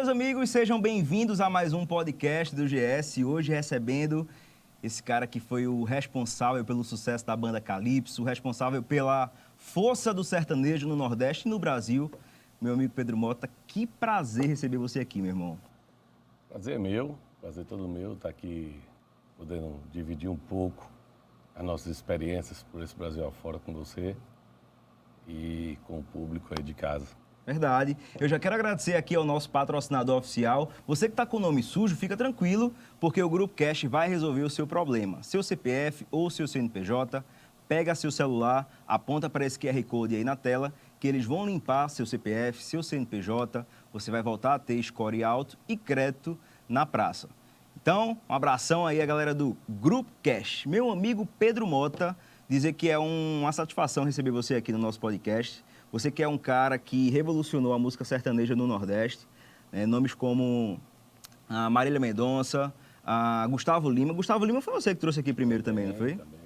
meus amigos, sejam bem-vindos a mais um podcast do GS. Hoje recebendo esse cara que foi o responsável pelo sucesso da banda Calypso, o responsável pela força do sertanejo no Nordeste e no Brasil, meu amigo Pedro Mota. Que prazer receber você aqui, meu irmão. Prazer é meu, prazer todo meu estar aqui podendo dividir um pouco as nossas experiências por esse Brasil afora com você e com o público aí de casa. Verdade. Eu já quero agradecer aqui ao nosso patrocinador oficial. Você que está com o nome sujo, fica tranquilo, porque o Grupo Cash vai resolver o seu problema. Seu CPF ou seu CNPJ, pega seu celular, aponta para esse QR Code aí na tela, que eles vão limpar seu CPF, seu CNPJ, você vai voltar a ter score alto e crédito na praça. Então, um abração aí a galera do Grupo Cash. Meu amigo Pedro Mota, dizer que é uma satisfação receber você aqui no nosso podcast. Você que é um cara que revolucionou a música sertaneja no Nordeste, né? Nomes como a Marília Mendonça, a Gustavo Lima. Gustavo Lima foi você que trouxe aqui primeiro também, não foi? Também.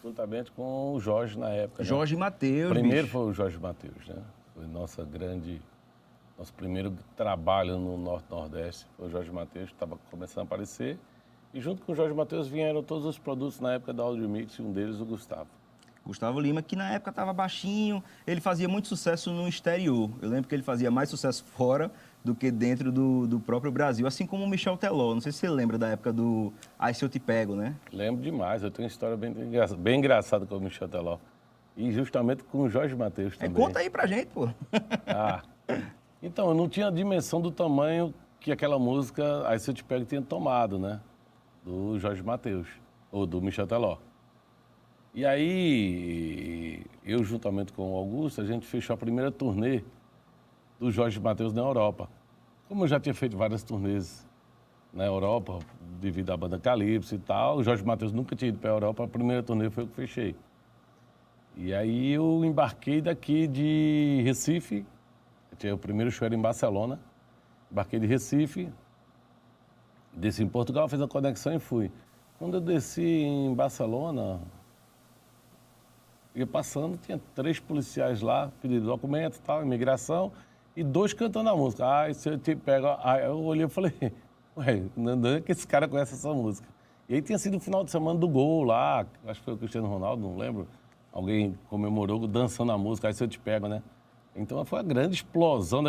Juntamente com o Jorge na época. Jorge Mateus. Primeiro bicho. foi o Jorge Mateus, né? Foi nosso primeiro trabalho no Norte-Nordeste. Foi o Jorge Mateus, que estava começando a aparecer. E junto com o Jorge Mateus vieram todos os produtos na época da Audio Mix, e um deles o Gustavo. Gustavo Lima, que na época estava baixinho, ele fazia muito sucesso no exterior. Eu lembro que ele fazia mais sucesso fora do que dentro do próprio Brasil, assim como o Michel Teló. Não sei se você lembra da época do Ai Se Eu Te Pego, né? Lembro demais, eu tenho uma história bem engraçada com o Michel Teló. E justamente com o Jorge Mateus também. Conta aí pra gente, pô. Então, eu não tinha a dimensão do tamanho que aquela música Ai Se Eu Te Pego tinha tomado, né? Do Jorge Mateus, ou do Michel Teló. E aí, eu juntamente com o Augusto, a gente fechou a primeira turnê do Jorge Mateus na Europa. Como eu já tinha feito várias turnês na Europa, devido à banda Calypso e tal, o Jorge Mateus nunca tinha ido para a Europa, a primeira turnê foi eu que fechei. E aí eu embarquei daqui de Recife, o primeiro show era em Barcelona, embarquei de Recife, desci em Portugal, fiz a conexão e fui. Quando eu desci em Barcelona, ia passando, tinha 3 policiais lá, pedindo documento e tal, imigração, e 2 cantando a música. Ai, se eu te pego... Aí eu olhei e falei, ué, não é que esse cara conhece essa música. E aí tinha sido o final de semana do gol lá, acho que foi o Cristiano Ronaldo, não lembro. Alguém comemorou dançando a música, Ai, se eu te pego, né? Então foi uma grande explosão.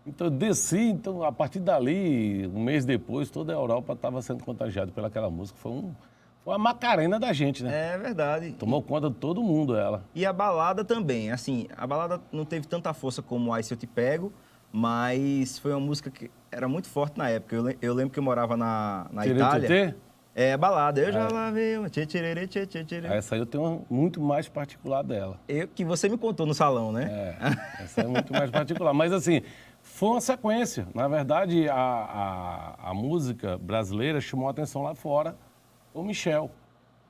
Então eu desci, então a partir dali, um mês depois, toda a Europa estava sendo contagiada pelaquela música. Foi uma Macarena da gente, né? É verdade. Tomou conta de todo mundo, ela. E a balada também, assim, a balada não teve tanta força como Ai Se Eu Te Pego, mas foi uma música que era muito forte na época. Eu lembro que eu morava na Itália. Tchê? É, a balada. Eu já lavei uma tchê, tchê, tchê, tchê, tchê. Essa aí eu tenho uma muito mais particular dela. Que você me contou no salão, né? Essa é muito mais particular. Mas assim, foi uma sequência. Na verdade, a música brasileira chamou a atenção lá fora. O Michel.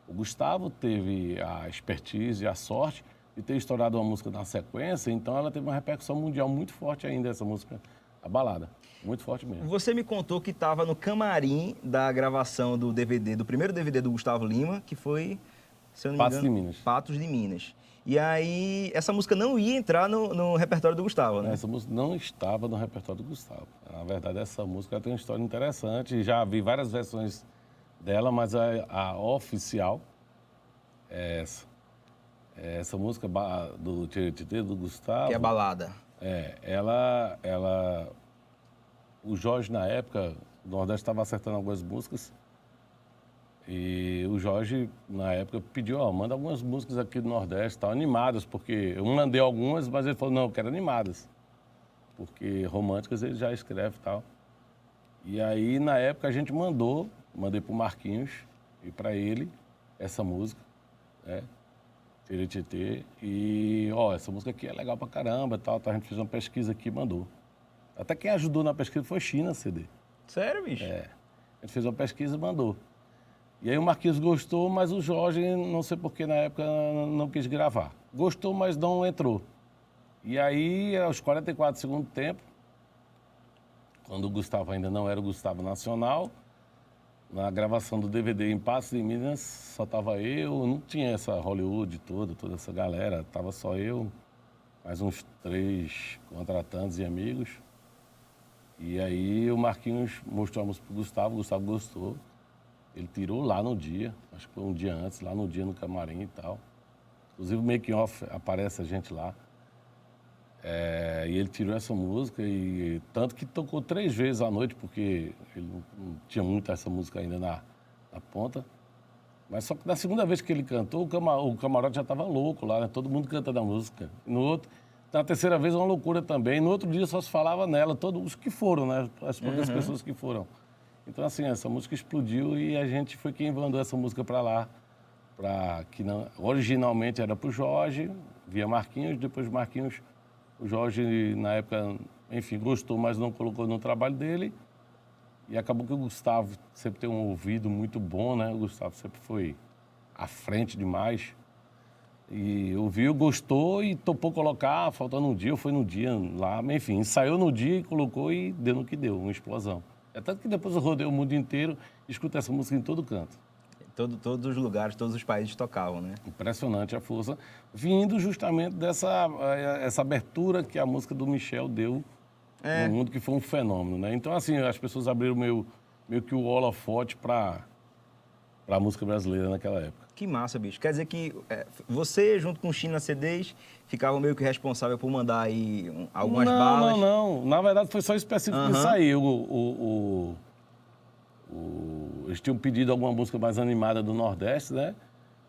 O Gustavo teve a expertise e a sorte de ter estourado uma música na sequência, então ela teve uma repercussão mundial muito forte ainda, essa música, a balada. Muito forte mesmo. Você me contou que estava no camarim da gravação do DVD, do primeiro DVD do Gustavo Lima, que foi, se eu não me engano... Patos de Minas. Patos de Minas. E aí, essa música não ia entrar no repertório do Gustavo, né? Essa música não estava no repertório do Gustavo. Na verdade, essa música tem uma história interessante, já vi várias versões dela, mas a oficial é essa. É essa música do Tchê do Gustavo. Que é a balada. O Jorge, na época, o Nordeste estava acertando algumas músicas. E o Jorge, na época, pediu, manda algumas músicas aqui do Nordeste, tal, animadas, porque eu mandei algumas, mas ele falou, não, eu quero animadas. Porque românticas ele já escreve e tal. E aí, na época, a gente mandei pro Marquinhos e para ele essa música, né? Tchê. E, essa música aqui é legal pra caramba, tal. A gente fez uma pesquisa aqui e mandou. Até quem ajudou na pesquisa foi China CD. Sério, bicho? A gente fez uma pesquisa e mandou. E aí o Marquinhos gostou, mas o Jorge, não sei porquê, na época não quis gravar. Gostou, mas não entrou. E aí, aos 44 do segundo tempo, quando o Gustavo ainda não era o Gustavo Nacional, na gravação do DVD em Patos de Minas, só tava eu, não tinha essa Hollywood toda essa galera, tava só eu, mais uns 3 contratantes e amigos. E aí o Marquinhos mostrou a música pro Gustavo, o Gustavo gostou. Ele tirou lá no dia, acho que foi um dia antes, lá no dia no camarim e tal. Inclusive o making off aparece a gente lá. E ele tirou essa música e tanto que tocou 3 vezes à noite, porque ele não tinha muito essa música ainda na ponta. Mas só que na segunda vez que ele cantou, o camarote já estava louco lá, né? Todo mundo cantando a música. Na terceira vez, uma loucura também. No outro dia só se falava nela, todos os que foram, né? As poucas pessoas que foram. Então, assim, essa música explodiu e a gente foi quem mandou essa música para lá. Originalmente era para o Jorge, via Marquinhos, depois Marquinhos, o Jorge, na época, enfim, gostou, mas não colocou no trabalho dele. E acabou que o Gustavo sempre tem um ouvido muito bom, né? O Gustavo sempre foi à frente demais. E ouviu, gostou e topou colocar, faltando um dia, ou foi no dia lá, enfim, ensaiou no dia e colocou e deu no que deu, uma explosão. É tanto que depois eu rodei o mundo inteiro e escutei essa música em todo canto. Todos os lugares, todos os países tocavam, né? Impressionante a força, vindo justamente essa abertura que a música do Michel deu no mundo, que foi um fenômeno, né? Então, assim, as pessoas abriram meio que o holofote para a música brasileira naquela época. Que massa, bicho. Quer dizer que você, junto com o China CDs, ficavam meio que responsável por mandar aí algumas balas? Não. Na verdade, foi só específico disso aí. Eles tinham pedido alguma música mais animada do Nordeste, né?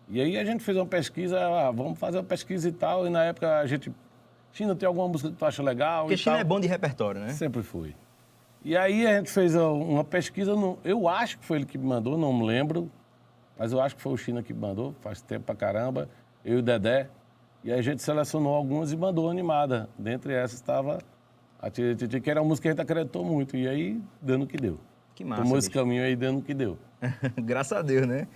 E aí a gente fez uma pesquisa, vamos fazer uma pesquisa e tal. E na época a gente... China, tem alguma música que tu acha legal? Porque China é bom de repertório, né? Sempre foi. E aí a gente fez uma pesquisa, eu acho que foi ele que me mandou, não me lembro, mas eu acho que foi o China que me mandou, faz tempo pra caramba, eu e o Dedé. E aí a gente selecionou algumas e mandou animada. Dentre essas estava a Tia Titi, que era uma música que a gente acreditou muito. E aí, dando o que deu. Que massa, tomou bicho. Esse caminho aí, dando o que deu. Graças a Deus, né?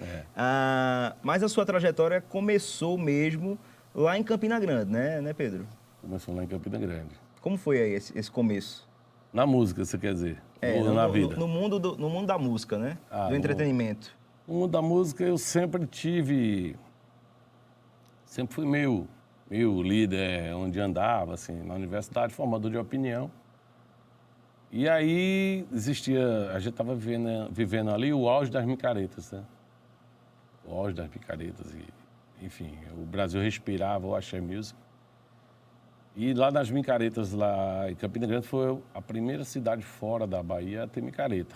Mas a sua trajetória começou mesmo lá em Campina Grande, né, Pedro? Começou lá em Campina Grande. Como foi aí esse começo? Na música, você quer dizer? Ou na vida? No mundo da música, né? Do entretenimento. No mundo da música, eu sempre fui meio líder onde andava, assim, na universidade, formador de opinião. E aí a gente estava vivendo ali o auge das micaretas, né? O auge das micaretas enfim, o Brasil respirava o axé music. E lá nas micaretas, lá em Campina Grande, foi a primeira cidade fora da Bahia a ter micareta.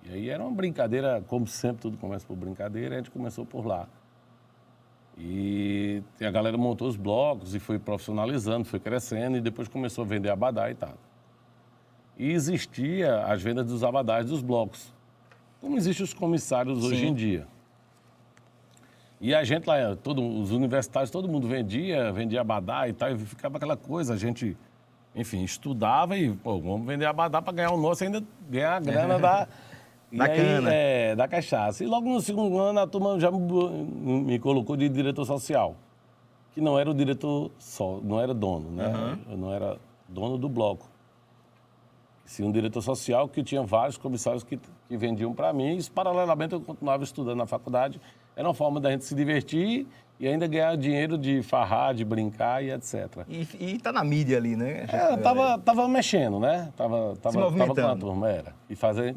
E aí era uma brincadeira, como sempre, tudo começa por brincadeira, a gente começou por lá. E a galera montou os blocos e foi profissionalizando, foi crescendo, e depois começou a vender abadá e tal. E existia as vendas dos abadás dos blocos, como existem os comissários hoje em dia. E a gente lá, os universitários, todo mundo vendia abadá e tal, e ficava aquela coisa, a gente, enfim, estudava e, vamos vender abadá para ganhar o nosso e ainda ganhar a grana da cana. Da cachaça. E logo no segundo ano, a turma já me colocou de diretor social, que não era o diretor só, não era dono, né? Eu não era dono do bloco. Sim, um diretor social que tinha vários comissários que vendiam para mim. E, paralelamente, eu continuava estudando na faculdade. Era uma forma da gente se divertir e ainda ganhar dinheiro de farrar, de brincar e etc. E tá na mídia ali, né? Tava mexendo, né? Tava movimentando. com a turma, era.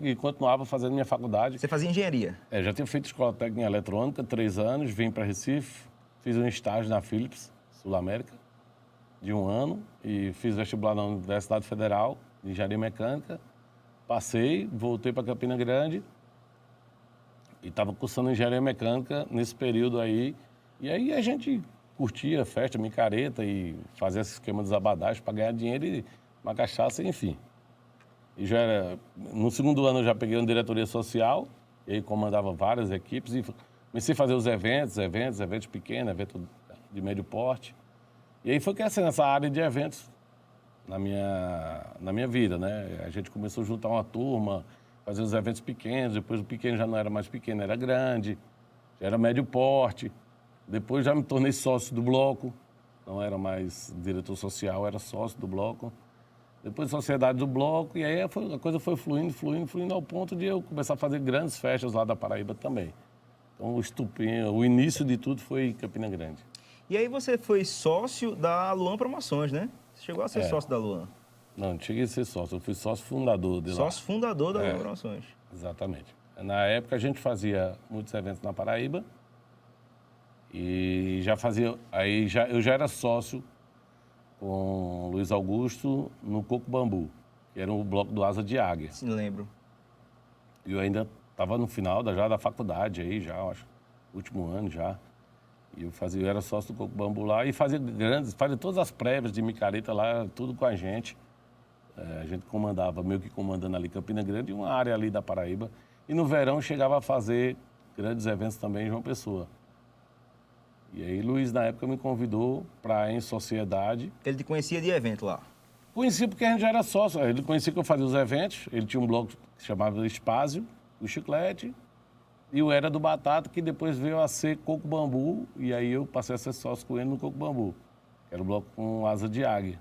E continuava fazendo minha faculdade. Você fazia engenharia? Já tinha feito escola técnica em eletrônica, 3 anos, vim para Recife, fiz um estágio na Philips, Sul América, de 1 ano, e fiz vestibular na Universidade Federal de Engenharia Mecânica. Passei, voltei para Campina Grande e estava cursando Engenharia Mecânica nesse período aí. E aí a gente curtia festa, micareta e fazia esse esquema dos abadás para ganhar dinheiro e uma cachaça, enfim. E já era... No segundo ano eu já peguei uma diretoria social, e aí comandava várias equipes e comecei a fazer os eventos pequenos, eventos de médio porte. E aí foi crescendo essa área de eventos na minha vida, né? A gente começou a juntar uma turma, fazer os eventos pequenos, depois o pequeno já não era mais pequeno, era grande, já era médio porte. Depois já me tornei sócio do bloco, não era mais diretor social, era sócio do bloco. Depois sociedade do bloco, e aí a coisa foi fluindo ao ponto de eu começar a fazer grandes festas lá da Paraíba também. Então o início de tudo foi em Campina Grande. E aí você foi sócio da Luan Promoções, né? Você chegou a ser sócio da Luan. Não cheguei a ser sócio, eu fui sócio fundador de lá. Sócio fundador da Luan Promoções. Exatamente. Na época a gente fazia muitos eventos na Paraíba e já fazia. Eu já era sócio com o Luiz Augusto no Coco Bambu, que era o bloco do Asa de Águia. Sim, lembro. E eu ainda estava no final já da faculdade aí, já, acho, último ano já. E eu era sócio do Coco Bambu lá e fazia todas as prévias de micareta lá, tudo com a gente. A gente comandava, meio que comandando ali Campina Grande e uma área ali da Paraíba. E no verão chegava a fazer grandes eventos também em João Pessoa. E aí Luiz, na época, me convidou para ir em sociedade. Ele te conhecia de evento lá? Conheci porque a gente já era sócio. Ele conhecia que eu fazia os eventos. Ele tinha um bloco que se chamava Espásio, o Chiclete. E o Era do Batata, que depois veio a ser Coco Bambu. E aí eu passei a ser sócio com ele no Coco Bambu. Que era o bloco com asa de águia.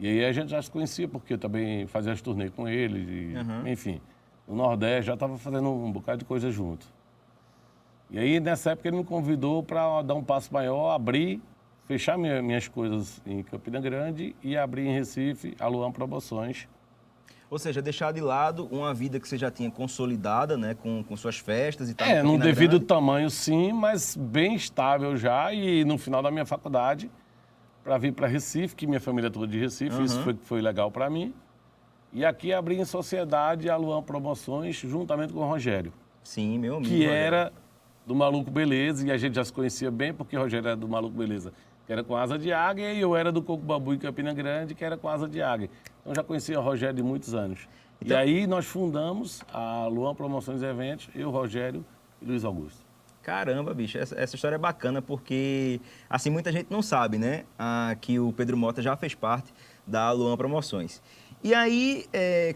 E aí a gente já se conhecia, porque eu também fazia as turnês com ele. Enfim, no Nordeste já estava fazendo um bocado de coisa junto. E aí, nessa época, ele me convidou para dar um passo maior, fechar minhas coisas em Campina Grande e abrir em Recife a Luan Promoções. Ou seja, deixar de lado uma vida que você já tinha consolidada, né, com suas festas e tal. Num devido tamanho, sim, mas bem estável já. E no final da minha faculdade, para vir para Recife, que minha família é toda de Recife, isso foi legal para mim. E aqui abri em sociedade a Luan Promoções, juntamente com o Rogério. Sim, meu amigo. Que era do Maluco Beleza, e a gente já se conhecia bem, porque o Rogério era do Maluco Beleza, que era com asa de águia, e eu era do Coco Bambu em Campina Grande, que era com asa de águia. Então já conhecia o Rogério de muitos anos. Então... E aí nós fundamos a Luan Promoções e Eventos, eu, Rogério e Luiz Augusto. Caramba, bicho, essa história é bacana porque, assim, muita gente não sabe, né, que o Pedro Mota já fez parte da Luan Promoções. E aí,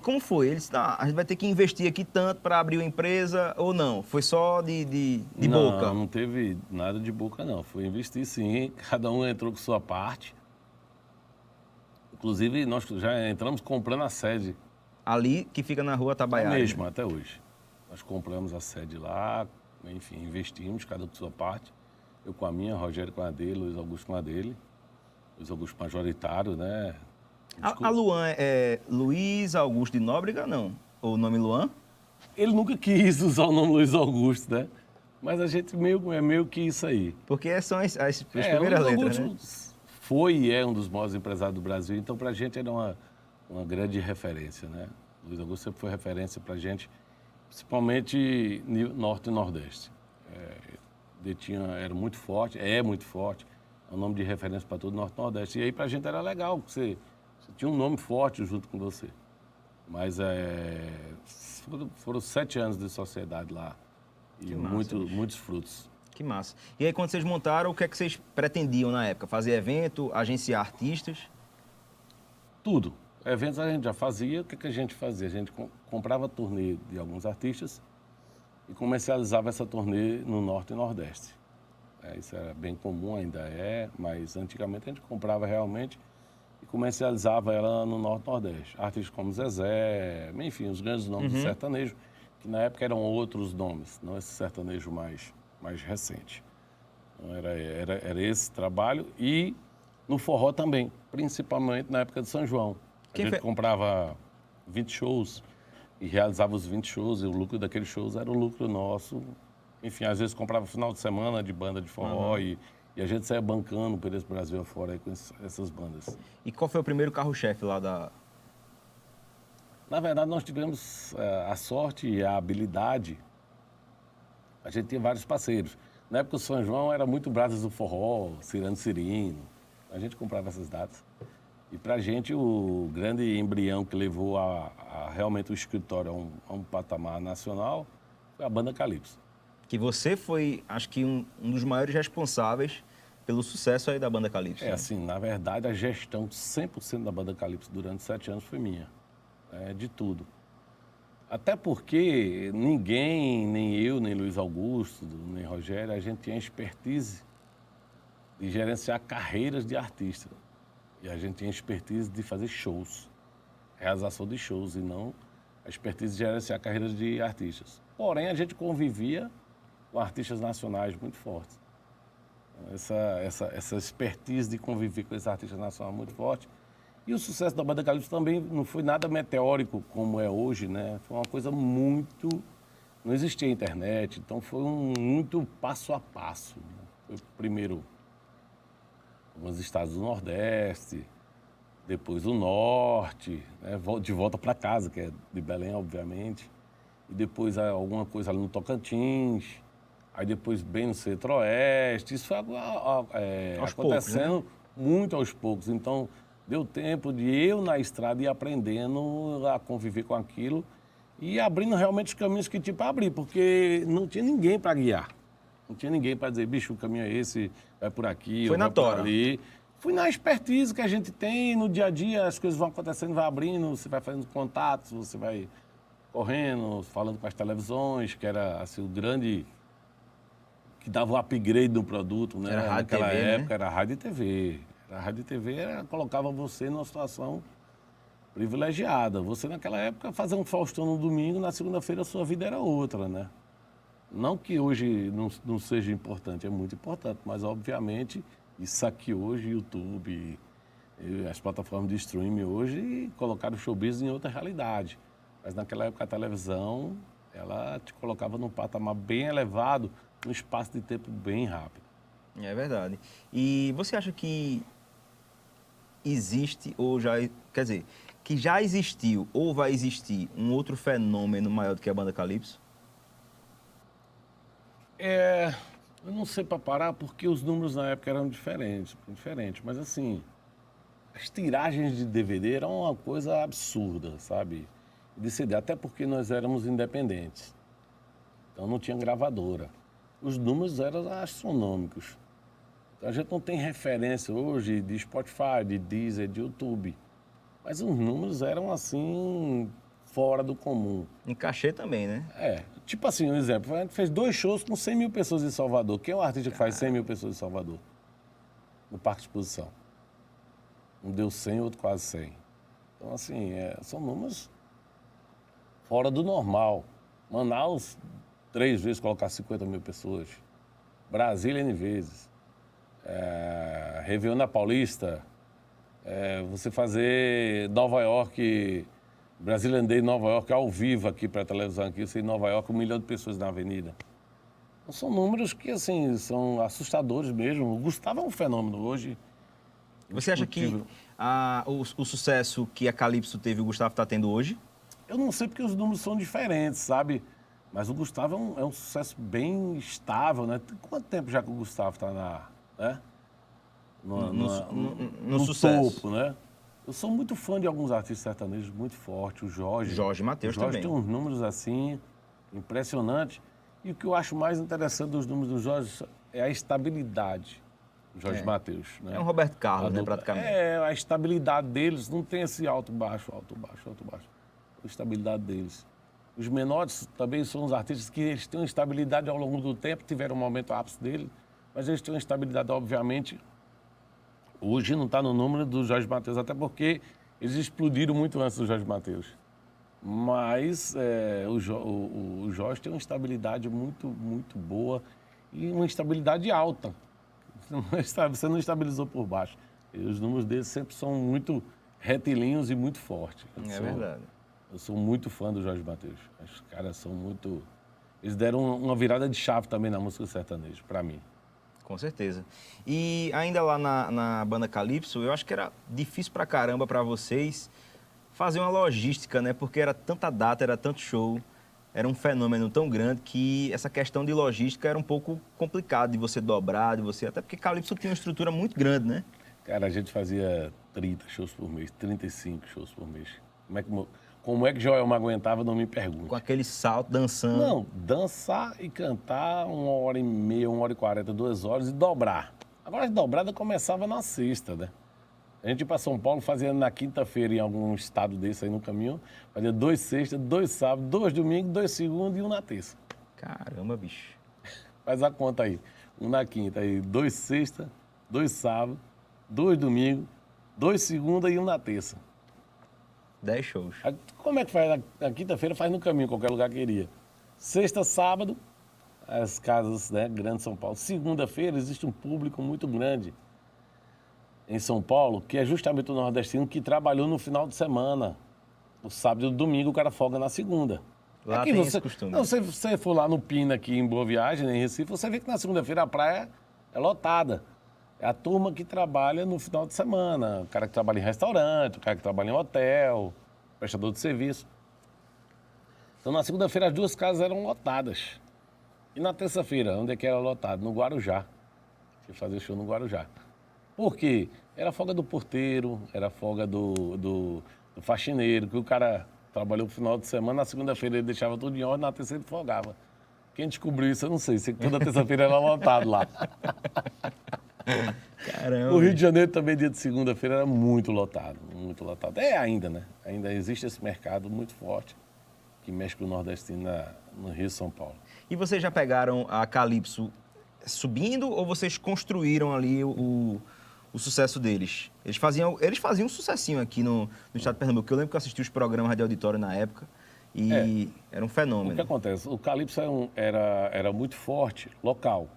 como foi? Ele disse, a gente vai ter que investir aqui tanto para abrir uma empresa ou não? Foi só de boca? Não, não teve nada de boca, não. Foi investir, sim. Cada um entrou com sua parte. Inclusive, nós já entramos comprando a sede. Ali, que fica na rua Tabaiara. É mesmo, até hoje. Nós compramos a sede lá, enfim, investimos, cada um com sua parte. Eu com a minha, Rogério com a dele, Luiz Augusto com a dele. Luiz Augusto majoritário, né? A Luan é Luiz Augusto de Nóbrega, não? Ou o nome Luan? Ele nunca quis usar o nome Luiz Augusto, né? Mas a gente é meio que isso aí. Porque são as primeiras letras, né? Foi e é um dos maiores empresários do Brasil, então pra gente era uma grande referência, né? Luiz Augusto sempre foi referência pra gente, principalmente no Norte e Nordeste. Era muito forte, é muito forte, é um nome de referência para todo o Norte e Nordeste. E aí pra gente era legal, porque você tinha um nome forte junto com você. Mas foram 7 anos de sociedade lá e muitos frutos. Que massa. E aí, quando vocês montaram, o que é que vocês pretendiam na época? Fazer evento, agenciar artistas? Tudo. Eventos a gente já fazia. O que a gente fazia? A gente comprava turnê de alguns artistas e comercializava essa turnê no Norte e Nordeste. Isso era bem comum, ainda mas antigamente a gente comprava realmente e comercializava ela no Norte e Nordeste. Artistas como Zezé, enfim, os grandes nomes do sertanejo, que na época eram outros nomes, não esse sertanejo mais recente. Então, era esse trabalho e no forró também, principalmente na época de São João. A gente comprava 20 shows e realizava os 20 shows e o lucro daqueles shows era o lucro nosso. Enfim, às vezes comprava final de semana de banda de forró e a gente saía bancando por esse Brasil afora aí com essas bandas. E qual foi o primeiro carro-chefe lá da... Na verdade, nós tivemos a sorte e a habilidade. A gente tinha vários parceiros. Na época, o São João era muito Brasas do Forró, Cirano Cirino. A gente comprava essas datas. E pra gente, o grande embrião que levou realmente o escritório a um patamar nacional foi a banda Calypso. Que você foi, acho que, um dos maiores responsáveis pelo sucesso aí da banda Calypso. Assim, na verdade, a gestão 100% da banda Calypso durante 7 anos foi minha. De tudo. Até porque ninguém, nem eu, nem Luiz Augusto, nem Rogério, a gente tinha expertise de gerenciar carreiras de artista. E a gente tinha expertise de fazer shows, realização de shows, e não a expertise de gerenciar carreiras de artistas. Porém, a gente convivia com artistas nacionais muito fortes. Essa expertise de conviver com esses artistas nacionais muito forte E o sucesso da banda Calypso também não foi nada meteórico como é hoje, né? Foi uma coisa muito... Não existia internet, então foi muito passo a passo, né? Foi primeiro alguns estados do Nordeste, depois o Norte, né? De volta para casa, que é de Belém, obviamente. E depois alguma coisa ali no Tocantins, aí depois bem no Centro-Oeste. Isso foi Aos acontecendo muito aos poucos. Então, deu tempo de eu, na estrada, ir aprendendo a conviver com aquilo e abrindo realmente os caminhos que tipo abrir, porque não tinha ninguém para guiar. Não tinha ninguém para dizer, bicho, o caminho é esse, vai por aqui, Foi ou na vai por tora. ali. Fui na expertise que a gente tem no dia a dia, as coisas vão acontecendo, vai abrindo, você vai fazendo contatos, você vai correndo, falando com as televisões, que era assim, o grande... que dava o upgrade do produto, né? Era rádio e Naquela TV, né? época era rádio e TV. A rádio e TV colocava você numa situação privilegiada. Você, naquela época, fazia um Faustão no domingo, na segunda-feira a sua vida era outra, né? Não que hoje não seja importante, é muito importante, mas, obviamente, isso aqui hoje, YouTube, e as plataformas de streaming hoje, colocaram o showbiz em outra realidade. Mas, naquela época, a televisão, ela te colocava num patamar bem elevado, num espaço de tempo bem rápido. É verdade. E você acha que existe ou já... Quer dizer, que já existiu ou vai existir um outro fenômeno maior do que a banda Calypso? Eu não sei para parar porque os números na época eram diferentes, mas assim, as tiragens de DVD eram uma coisa absurda, sabe? De CD, até porque nós éramos independentes. Então não tinha gravadora. Os números eram astronômicos. Então a gente não tem referência hoje de Spotify, de Deezer, de YouTube. Mas os números eram assim, fora do comum. Em cachê também, né? Tipo assim, um exemplo, a gente fez 2 shows com 100 mil pessoas em Salvador. Quem é o artista que faz 100 mil pessoas em Salvador? No Parque de Exposição. Um deu 100, outro quase 100. Então, assim, são números fora do normal. Manaus, 3 vezes colocar 50 mil pessoas. Brasília, N vezes. Réveillon na Paulista. Você fazer Nova York... Brazilian Day em Nova York, ao vivo aqui para a televisão, aqui, em Nova York, 1 milhão de pessoas na avenida. Então, são números que, assim, são assustadores mesmo. O Gustavo é um fenômeno hoje. Você acha que o sucesso que a Calypso teve, o Gustavo está tendo hoje? Eu não sei porque os números são diferentes, sabe? Mas o Gustavo é um sucesso bem estável, né? Quanto tempo já que o Gustavo está No no sucesso. topo, né? Eu sou muito fã de alguns artistas sertanejos muito fortes, o Jorge. Jorge Mateus também. Tem uns números assim, impressionantes. E o que eu acho mais interessante dos números do Jorge é a estabilidade do Jorge Mateus. Né? É um Roberto Carlos, né, praticamente. A estabilidade deles, não tem esse alto, baixo, alto, baixo, alto, baixo. A estabilidade deles. Os menores também são os artistas que eles têm uma estabilidade ao longo do tempo, tiveram um momento ápice dele, mas eles têm uma estabilidade, obviamente. Hoje não está no número do Jorge Mateus, até porque eles explodiram muito antes do Jorge Mateus. Mas o Jorge tem uma estabilidade muito, muito boa e uma estabilidade alta. Você não estabilizou por baixo. E os números dele sempre são muito retilíneos e muito fortes. Verdade. Eu sou muito fã do Jorge Mateus. Os caras são muito... Eles deram uma virada de chave também na música sertaneja, para mim. Com certeza. E ainda lá na banda Calypso, eu acho que era difícil pra caramba pra vocês fazer uma logística, né? Porque era tanta data, era tanto show, era um fenômeno tão grande que essa questão de logística era um pouco complicado de você dobrar, de você... Até porque Calypso tinha uma estrutura muito grande, né? Cara, a gente fazia 30 shows por mês, 35 shows por mês. Como é que Joelma aguentava, não me pergunte. Com aquele salto, dançando. Não, dançar e cantar 1h30, 1h40, 2 horas e dobrar. Agora, a dobrada começava na sexta, né? A gente ia para São Paulo, fazia na quinta-feira em algum estado desse aí no caminho, fazia 2 sextas, 2 sábados, 2 domingos, 2 segundos e 1 na terça. Caramba, bicho. Faz a conta aí. 1 na quinta, aí 2 sexta, 2 sábados, 2 domingos, 2 segunda e 1 na terça. 10 shows. Aí, como é que faz? Na quinta-feira faz no caminho, qualquer lugar que iria. Sexta, sábado, as casas, né, grandes São Paulo. Segunda-feira existe um público muito grande em São Paulo, que é justamente o nordestino que trabalhou no final de semana. No sábado e no domingo o cara folga na segunda. Lá Aqui tem você, esse costume. não, se você for lá no Pina, aqui em Boa Viagem, em Recife, você vê que na segunda-feira a praia é lotada. É a turma que trabalha no final de semana. O cara que trabalha em restaurante, o cara que trabalha em hotel, prestador de serviço. Então, na segunda-feira, as duas casas eram lotadas. E na terça-feira, onde é que era lotado? No Guarujá. Fui fazer show no Guarujá. Por quê? Era folga do porteiro, era folga do faxineiro, que o cara trabalhou no final de semana, na segunda-feira ele deixava tudo em ordem, na terça ele folgava. Quem descobriu isso, eu não sei. Sei que toda terça-feira era lotado lá. Caramba. O Rio de Janeiro também, dia de segunda-feira, era muito lotado, muito lotado. É ainda, né? Ainda existe esse mercado muito forte que mexe com o nordestino no Rio e São Paulo. E vocês já pegaram a Calypso subindo ou vocês construíram ali o sucesso deles? Eles faziam um sucessinho aqui no estado de Pernambuco. Eu lembro que eu assisti os programas de auditório na época e era um O que fenômeno. acontece? O Calypso era muito forte, local.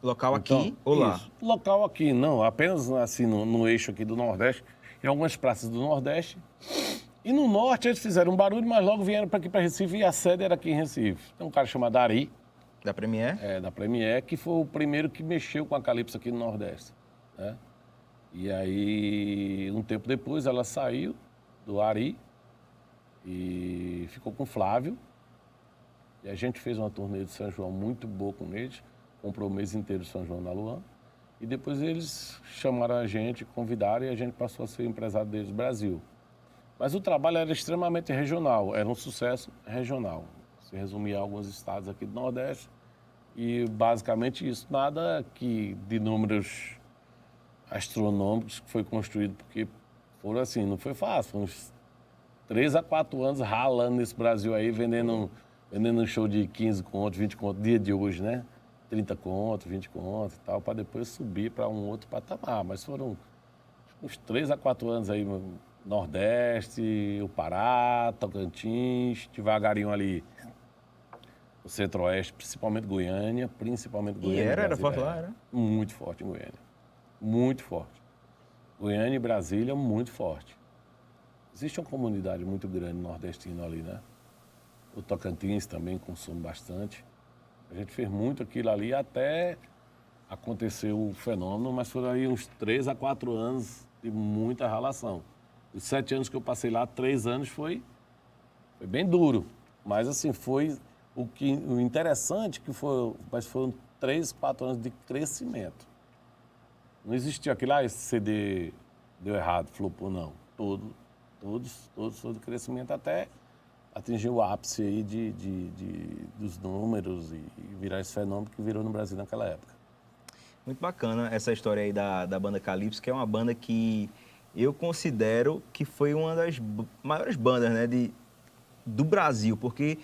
Local aqui Então, ou lá? isso. Local aqui, não. Apenas assim no eixo aqui do Nordeste, em algumas praças do Nordeste. E no Norte eles fizeram um barulho, mas logo vieram para aqui para Recife e a sede era aqui em Recife. Tem um cara chamado Ari, Da Premier? da Premier, que foi o primeiro que mexeu com a Calypso aqui no Nordeste, né? E aí, um tempo depois, ela saiu do Ari e ficou com o Flávio. E a gente fez uma turnê de São João muito boa com eles, comprou o mês inteiro de São João na Luan. E depois eles chamaram a gente, convidaram e a gente passou a ser empresário deles no Brasil. Mas o trabalho era extremamente regional, era um sucesso regional. Se resumia a alguns estados aqui do Nordeste e basicamente isso. Nada que de números astronômicos que foi construído, porque foram assim, não foi fácil. Foi uns 3 a 4 anos ralando nesse Brasil aí, vendendo um show de 15 contos, 20 contos, dia de hoje, né? 30 contos, 20 contos e tal, para depois subir para um outro patamar. Mas foram uns 3 a 4 anos aí, Nordeste, o Pará, Tocantins, devagarinho ali o Centro-Oeste, principalmente Goiânia, Era Brasília, forte lá, era? muito forte em Goiânia, muito forte. Goiânia e Brasília, muito forte. Existe uma comunidade muito grande nordestina ali, né? O Tocantins também consome bastante. A gente fez muito aquilo ali até acontecer o fenômeno, mas foram aí uns 3 a 4 anos de muita ralação. Os 7 anos que eu passei lá, 3 anos foi bem duro. Mas assim, foi o interessante que foi, mas foram 3, 4 anos de crescimento. Não existia aquilo, esse CD deu errado, flopou, não. Todos de crescimento até atingir o ápice aí dos números e virar esse fenômeno que virou no Brasil naquela época. Muito bacana essa história aí da banda Calypso, que é uma banda que eu considero que foi uma das maiores bandas, né, do Brasil, porque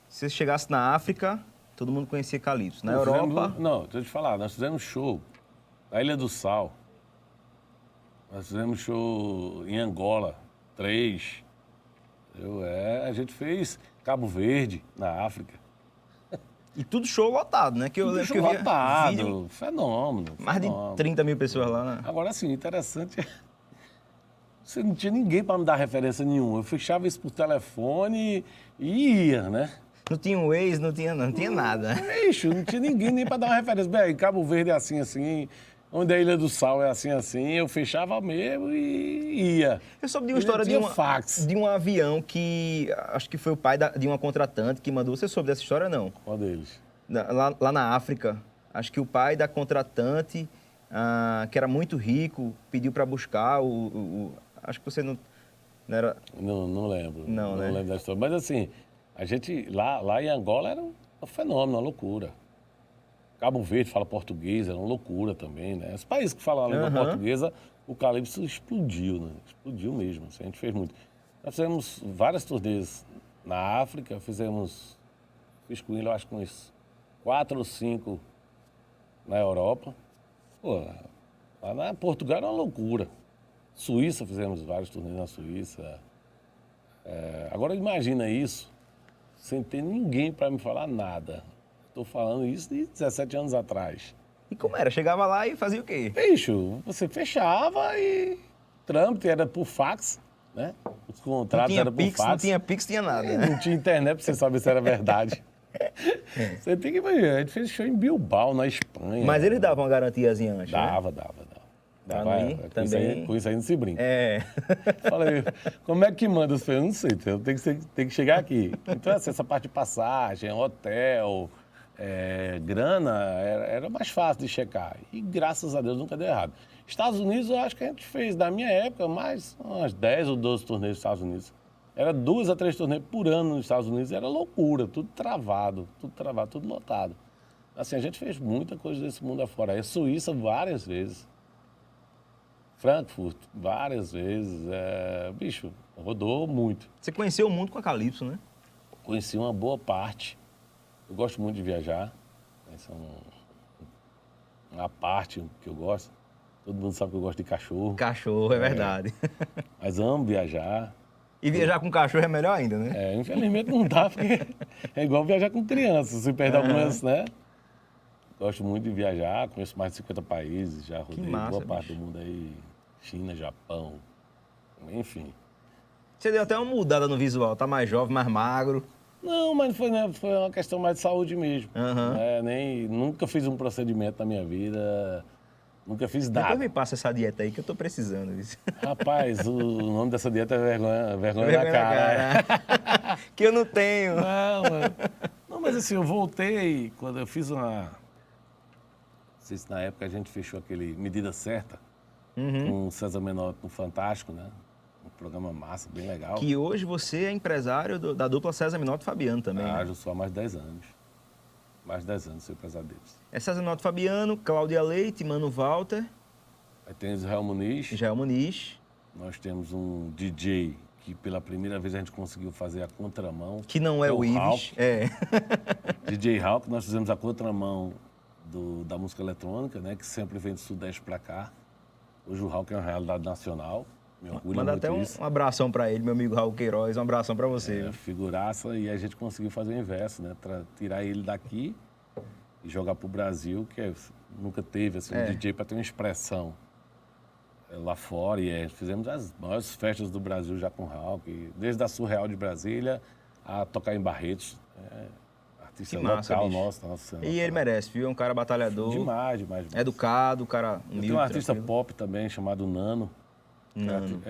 se você chegasse na África, todo mundo conhecia Calypso. Na Europa... Não, deixa eu te falar, nós fizemos show na Ilha do Sal, nós fizemos show em Angola, 3. A gente fez Cabo Verde, na África. E tudo show lotado, né? Que eu Tudo lembro show que eu via lotado, vídeo, fenômeno. mais de 30 mil pessoas lá, né? Agora, assim, interessante, você não tinha ninguém para me dar referência nenhuma. Eu fechava isso por telefone e ia, né? Não tinha um Waze, não tinha nada, né? Ixi, não tinha ninguém nem para dar uma referência. Bem, Cabo Verde é assim, assim, onde a Ilha do Sal é assim, assim. Eu fechava mesmo e ia. Eu soube de uma E história tinha fax. de um avião que, acho que foi o pai de uma contratante que mandou. Você soube dessa história, não? Qual deles? Lá na África, acho que o pai da contratante, que era muito rico, pediu para buscar acho que você não era... Não lembro. Não, né? Lembro da história. Mas assim, a gente lá em Angola era um fenômeno, uma loucura. Cabo Verde fala português, era uma loucura também, né? Os países que falam a língua portuguesa, o Calypso explodiu, né? Explodiu mesmo, assim, a gente fez muito. Nós fizemos várias turnês na África, fiz com ele, eu acho que uns 4 ou 5 na Europa. Pô, lá na Portugal era uma loucura. Suíça, fizemos vários turnês na Suíça. Agora imagina isso, sem ter ninguém para me falar nada. Estou falando isso de 17 anos atrás. E como era? Chegava lá e fazia o quê? Bicho, você fechava e trâmite era por fax, né? Os Não contratos tinha eram por Pix, não fax. tinha Pix, tinha nada, E né? não tinha internet pra você saber se era verdade. Você tem que imaginar, a gente fez show em Bilbao, na Espanha. Mas eles davam uma garantiazinha antes, né? Dava. Pra não ir com também. Com isso aí não se brinca. É. Falei, como é que manda? Eu falei, eu não sei, tem que chegar aqui. Então, assim, essa parte de passagem, hotel, grana, era mais fácil de checar. E graças a Deus nunca deu errado. Estados Unidos, eu acho que a gente fez, na minha época, mais umas 10 ou 12 turnês nos Estados Unidos. Era 2 a 3 turnês por ano nos Estados Unidos, era loucura, tudo travado, tudo lotado. Assim, a gente fez muita coisa desse mundo afora. A Suíça várias vezes. Frankfurt, várias vezes. Bicho, rodou muito. Você conheceu o mundo com a Calypso, né? Conheci uma boa parte. Eu gosto muito de viajar. Essa é uma parte que eu gosto. Todo mundo sabe que eu gosto de cachorro. Cachorro, é verdade. Mas amo viajar. E viajar com cachorro é melhor ainda, né? Infelizmente não dá, porque é igual viajar com criança. Se perder algumas, né? Gosto muito de viajar, conheço mais de 50 países, já rodei massa, boa parte bicho. do mundo aí. China, Japão, enfim. Você deu até uma mudada no visual, tá mais jovem, mais magro. Não, mas foi, né, foi uma questão mais de saúde mesmo. Aham. Nunca fiz um procedimento na minha vida, nunca fiz Depois nada. me passa essa dieta aí que eu tô precisando. Isso. Rapaz, o nome dessa dieta é vergonha Vergonha na na cara. cara. Que eu não tenho. Não, mano. Não, mas assim, eu voltei quando eu fiz uma... Não sei se na época a gente fechou aquele Medida Certa com o César Menotti no Fantástico, né? Um programa massa, bem legal. Que hoje você é empresário da dupla César Minotti e Fabiano também, né? Eu sou há mais de 10 anos. Mais de 10 anos sou empresário deles. É César Minotti e Fabiano, Cláudia Leite, Mano Walter, Aí tem Israel Muniz. Israel Muniz, Nós temos um DJ que pela primeira vez a gente conseguiu fazer a contramão. que não é o Ives. Hulk. É. DJ Hulk, nós fizemos a contramão da música eletrônica, né? Que sempre vem do Sudeste pra cá. Hoje o Hulk é uma realidade nacional. Me orgulho Manda muito até isso. um abração pra ele, meu amigo Raul Queiroz, um abração pra você. É, figuraça, e a gente conseguiu fazer o inverso, né? Tirar ele daqui e jogar pro Brasil, que nunca teve assim, um DJ para ter uma expressão lá fora. E fizemos as maiores festas do Brasil já com o Hulk, desde a Surreal de Brasília a tocar em Barretos. Artista Que massa, local bicho. nossa. E ele merece, viu? É um cara batalhador, Demais. educado, cara Eu humilde, tenho um artista tranquilo. pop também chamado Nano. Nano.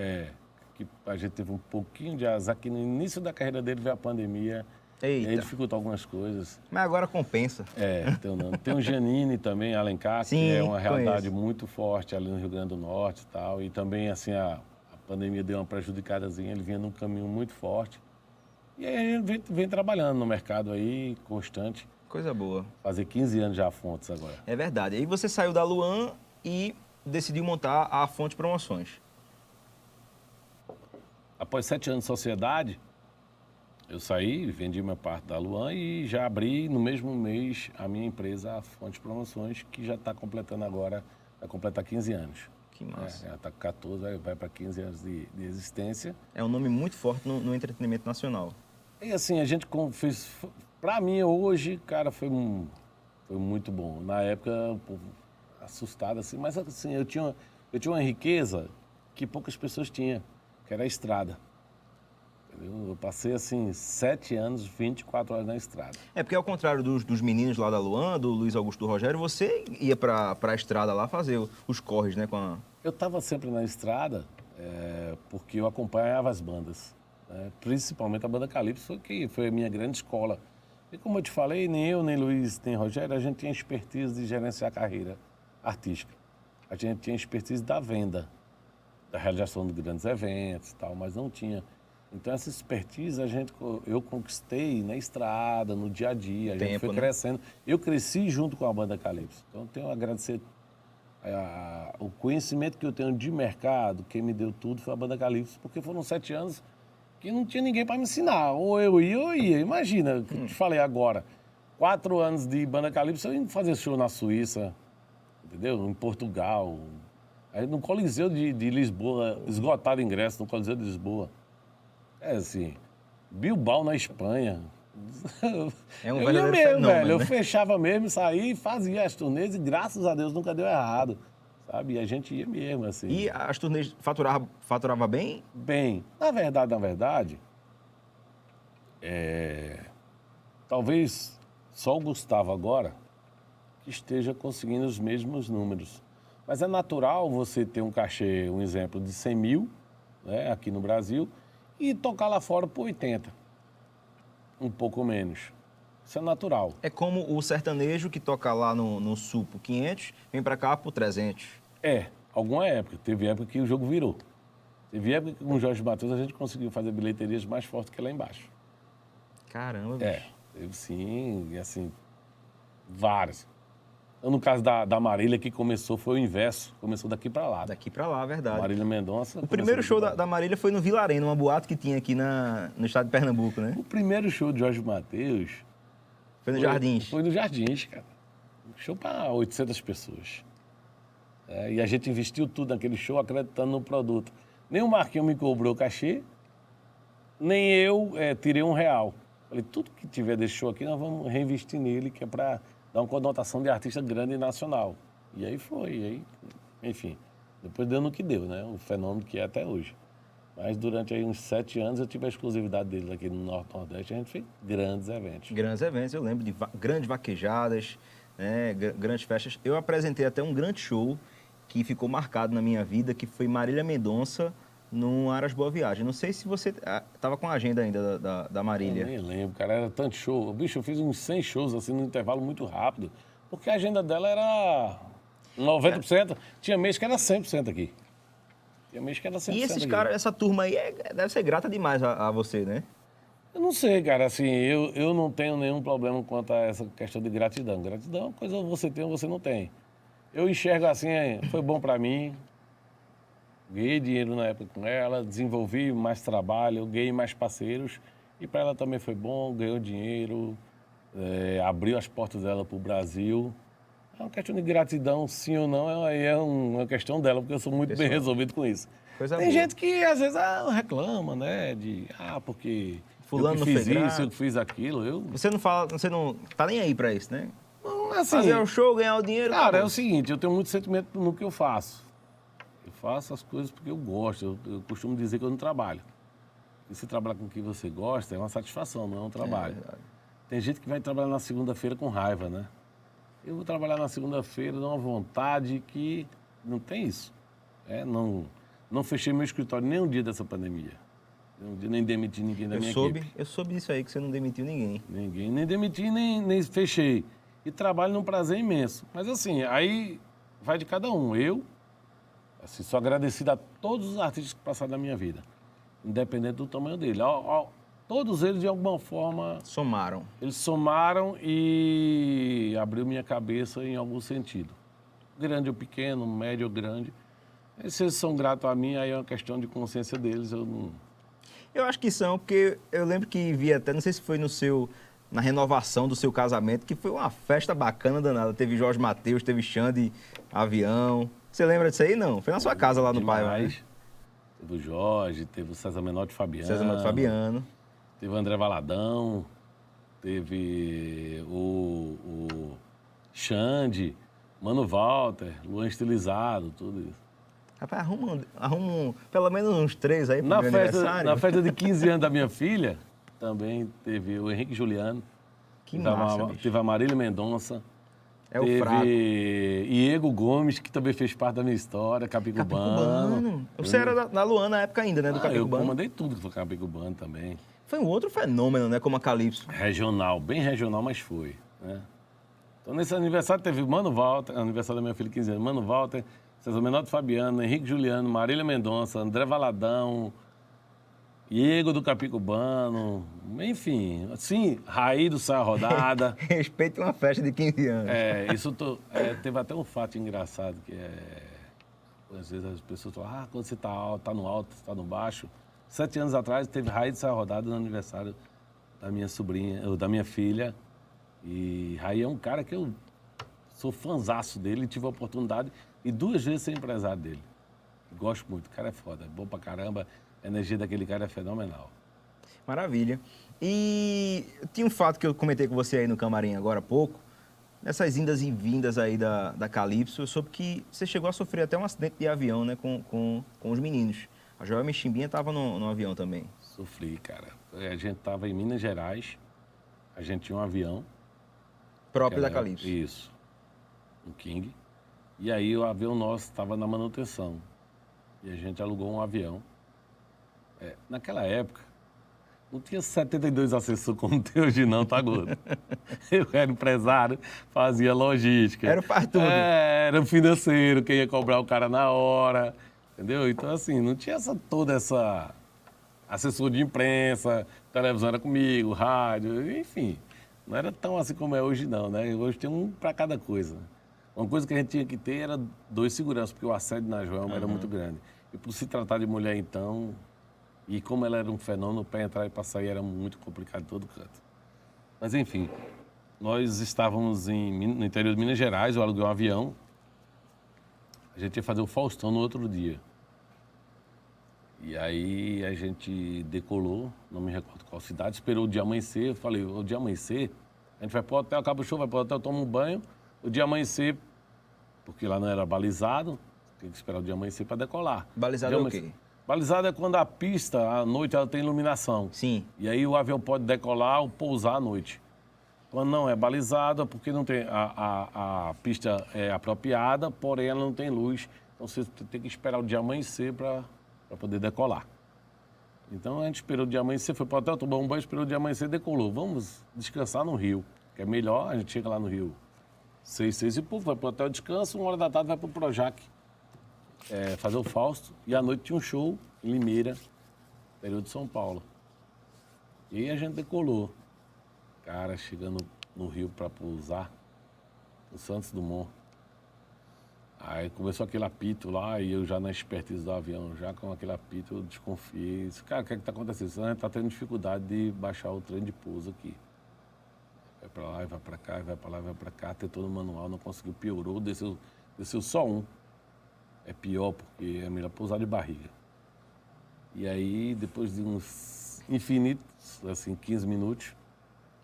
Que a gente teve um pouquinho de azar, que no início da carreira dele veio a pandemia. E aí Eita, dificultou algumas coisas. mas agora compensa. Tem o Nano. Tem o Janine também, Alencar, que Sim, é uma realidade conheço. muito forte ali no Rio Grande do Norte e tal. E também, assim, a pandemia deu uma prejudicadazinha, ele vinha num caminho muito forte. E aí a gente vem trabalhando no mercado aí, constante. Coisa boa. Fazer 15 anos já a Fontes agora. É verdade. Aí você saiu da Luan e decidiu montar a Fonte Promoções. Após 7 anos de sociedade, eu saí, vendi minha parte da Luan e já abri no mesmo mês a minha empresa, a Fonte Promoções, que já está completando agora, vai completar 15 anos. Que massa. Já está com 14, vai para 15 anos de existência. É um nome muito forte no entretenimento nacional. E assim, a gente fez... Para mim, hoje, cara, foi muito bom. Na época, o povo assustado, assim, mas assim, eu tinha uma riqueza que poucas pessoas tinham, que era a estrada. Entendeu? Eu passei, assim, 7 anos, 24 horas na estrada. É porque ao contrário dos meninos lá da Luan, do Luiz Augusto do Rogério, você ia pra estrada lá fazer os corres, né? Eu estava sempre na estrada porque eu acompanhava as bandas, né? Principalmente a banda Calypso, que foi a minha grande escola. E como eu te falei, nem eu, nem Luiz, nem Rogério, a gente tinha expertise de gerenciar a carreira artística. A gente tinha expertise da venda, da realização de grandes eventos e tal, mas não tinha. Então essa expertise eu conquistei na estrada, no dia a dia, a gente foi crescendo. Eu cresci junto com a banda Calypso. Então eu tenho a agradecer o conhecimento que eu tenho de mercado, quem me deu tudo foi a banda Calypso, porque foram 7 anos que não tinha ninguém para me ensinar. Ou eu ia. Imagina, eu te falei agora, 4 anos de banda Calypso, eu ia fazer show na Suíça, entendeu? Em Portugal. Aí no Coliseu de Lisboa, esgotado ingresso no Coliseu de Lisboa. Assim, Bilbao na Espanha, É um Eu ia verdadeiro mesmo, fenômeno, velho. Eu né? fechava mesmo, saía e fazia as turnês e graças a Deus nunca deu errado, sabe? E a gente ia mesmo, assim. E as turnês faturava bem? Bem, na verdade, talvez só o Gustavo agora que esteja conseguindo os mesmos números. Mas é natural você ter um cachê, um exemplo, de 100 mil, né, aqui no Brasil, e tocar lá fora por 80, um pouco menos. Isso é natural. É como o sertanejo que toca lá no Sul por 500, vem pra cá por 300. Alguma época. Teve época que o jogo virou. Teve época que com o Jorge Mateus a gente conseguiu fazer bilheterias mais fortes que lá embaixo. Caramba, bicho. Teve sim, e assim, várias. No caso da Marília, que começou, foi o inverso. Começou daqui para lá. Daqui pra lá, verdade. Marília Mendonça. O primeiro show da Marília foi no Vilarém, numa boate que tinha aqui no estado de Pernambuco, né? O primeiro show de Jorge Mateus... Foi no Jardins. Foi no Jardins, cara. Show para 800 pessoas. E a gente investiu tudo naquele show, acreditando no produto. Nem o Marquinhos me cobrou cachê, nem eu tirei R$1. Falei, tudo que tiver desse show aqui, nós vamos reinvestir nele, que é para dar uma conotação de artista grande e nacional. E aí foi, enfim. Depois deu no que deu, né? O fenômeno que é até hoje. Mas durante aí uns 7 anos eu tive a exclusividade dele aqui no Norte-Nordeste. A gente fez grandes eventos. Grandes eventos, eu lembro de grandes vaquejadas, né? Grandes festas. Eu apresentei até um grande show que ficou marcado na minha vida, que foi Marília Mendonça no Aras Boa Viagem. Não sei se você estava com a agenda ainda da Marília. Eu nem lembro, cara. Era tanto show. Bicho, eu fiz uns 100 shows assim num intervalo muito rápido. Porque a agenda dela era 90%. Tinha mês que era 100% aqui. Tinha mês que era 100% E esses aqui. caras, essa turma aí deve ser grata demais a você, né? Eu não sei, cara, assim, eu não tenho nenhum problema quanto a essa questão de gratidão. Gratidão é uma coisa que você tem ou você não tem. Eu enxergo assim, foi bom pra mim, ganhei dinheiro na época com ela, desenvolvi mais trabalho, ganhei mais parceiros, e pra ela também foi bom, ganhou dinheiro, abriu as portas dela pro Brasil. É uma questão de gratidão, sim ou não, é uma questão dela, porque eu sou muito bem resolvido com isso. Coisa Tem boa. gente que às vezes reclama, né, porque Fulano eu não que fiz foi grato. isso, eu que fiz aquilo, Você não tá nem aí pra isso, né? Assim, Fazer o show, ganhar o dinheiro. cara, é acabou. o seguinte, eu tenho muito sentimento no que eu faço. Eu faço as coisas porque eu gosto. Eu costumo dizer que eu não trabalho. E se trabalhar com o que você gosta, é uma satisfação, não é um trabalho. verdade. Tem gente que vai trabalhar na segunda-feira com raiva, né? Eu vou trabalhar na segunda-feira, dá uma vontade que não tem isso. Não fechei meu escritório nem um dia dessa pandemia. Nem demiti ninguém da minha equipe. Eu soube disso aí, que você não demitiu ninguém. Ninguém, nem demiti, nem fechei. E trabalho num prazer imenso. Mas assim, aí vai de cada um. Eu, assim, sou agradecido a todos os artistas que passaram na minha vida, independente do tamanho dele. Todos eles, de alguma forma, Somaram. eles somaram e abriu minha cabeça em algum sentido. Grande ou pequeno, médio ou grande. E se eles são gratos a mim, aí é uma questão de consciência deles. Eu não... Eu acho que são, porque eu lembro que vi até, não sei se foi na renovação do seu casamento, que foi uma festa bacana danada. Teve Jorge Mateus, teve Xande, Avião. Você lembra disso aí? Não. Foi na sua casa lá no Paiva, né? Demais. Teve o Jorge, teve o César Menotti Fabiano. César Mato Fabiano. Teve o André Valadão, teve o Xande, Mano Walter, Luan Estilizado, tudo isso. Rapaz, arruma pelo menos uns 3 aí pro Na meu festa, aniversário. na festa de 15 anos da minha filha, também teve o Henrique Juliano. Que massa, bicho. Teve a Marília Mendonça. É o teve fraco. Diego Gomes, que também fez parte da minha história, Capicubano. Capicubano. Você era na Luan na época ainda, né? Do Eu Capicubano. comandei tudo que foi Capicubano também. Foi um outro fenômeno, né? Como a Calypso. Regional, bem regional, mas foi, né? Então, nesse aniversário teve Mano Walter, aniversário da minha filha, 15 anos, Mano Walter, César Menotti Fabiano, Henrique Juliano, Marília Mendonça, André Valadão, Diego do Capicubano, enfim, assim, Raí do Saia Rodada. Respeito uma festa de 15 anos. Teve até um fato engraçado, que às vezes as pessoas falam, quando você tá alto, tá no alto, você tá no baixo. 7 anos atrás teve Raí do Saia Rodada no aniversário da minha sobrinha, ou da minha filha. E Raí é um cara que eu sou fãzaço dele, tive a oportunidade e 2 vezes ser empresário dele. Gosto muito, o cara é foda, é bom pra caramba, a energia daquele cara é fenomenal. Maravilha. E tinha um fato que eu comentei com você aí no camarim agora há pouco, nessas indas e vindas aí da Calypso, eu soube que você chegou a sofrer até um acidente de avião, né, com os meninos. A Joelma e Chimbinha estavam no avião também. Sofri, cara. A gente tava em Minas Gerais, a gente tinha um avião. Próprio da Aquela- Calypso. Isso, um King. E aí o avião nosso estava na manutenção. E a gente alugou um avião. Naquela época, não tinha 72 assessores como tem hoje não, tá, Gordo? Eu era empresário, fazia logística. Era o faz tudo. Era o financeiro, quem ia cobrar o cara na hora, entendeu? Então, assim, não tinha toda essa assessor de imprensa, televisão era comigo, rádio, enfim. Não era tão assim como é hoje não, né? Hoje tem um para cada coisa. Uma coisa que a gente tinha que ter era 2 seguranças, porque o assédio na Joelma era muito grande. E por se tratar de mulher, então, e como ela era um fenômeno, para entrar e para sair era muito complicado em todo canto. Mas, enfim, nós estávamos no interior de Minas Gerais, eu aluguei um avião. A gente ia fazer o Faustão no outro dia. E aí a gente decolou, não me recordo qual cidade, esperou o dia amanhecer. Eu falei, o dia amanhecer, a gente vai pro hotel, acaba o show, vai pro hotel, toma um banho. O dia amanhecer, porque lá não era balizado, tem que esperar o dia amanhecer para decolar. Balizado é o quê? Balizado é quando a pista, à noite, ela tem iluminação. Sim. E aí o avião pode decolar ou pousar à noite. Quando não é balizada, porque não tem, a pista é apropriada, porém ela não tem luz. Então você tem que esperar o dia amanhecer para poder decolar. Então a gente esperou o dia amanhecer, foi para o hotel, tomou um banho, esperou o dia amanhecer e decolou. Vamos descansar no Rio, que é melhor, a gente chega lá no Rio 6 e pouco, vai para o hotel, descansa, 1 hora da tarde vai para o Projac fazer o Fausto. E à noite tinha um show em Limeira, interior de São Paulo. E aí a gente decolou. Cara, chegando no Rio para pousar, no Santos Dumont. Aí começou aquele apito lá e eu já na expertise do avião, já com aquele apito, eu desconfiei. Disse, cara, o que é que tá acontecendo? A gente tá tendo dificuldade de baixar o trem de pouso aqui. Vai para lá, vai para cá, vai para lá, vai para cá, tentou no manual, não conseguiu, piorou, desceu só um. É pior porque é melhor pousar de barriga. E aí, depois de uns infinitos, assim, 15 minutos,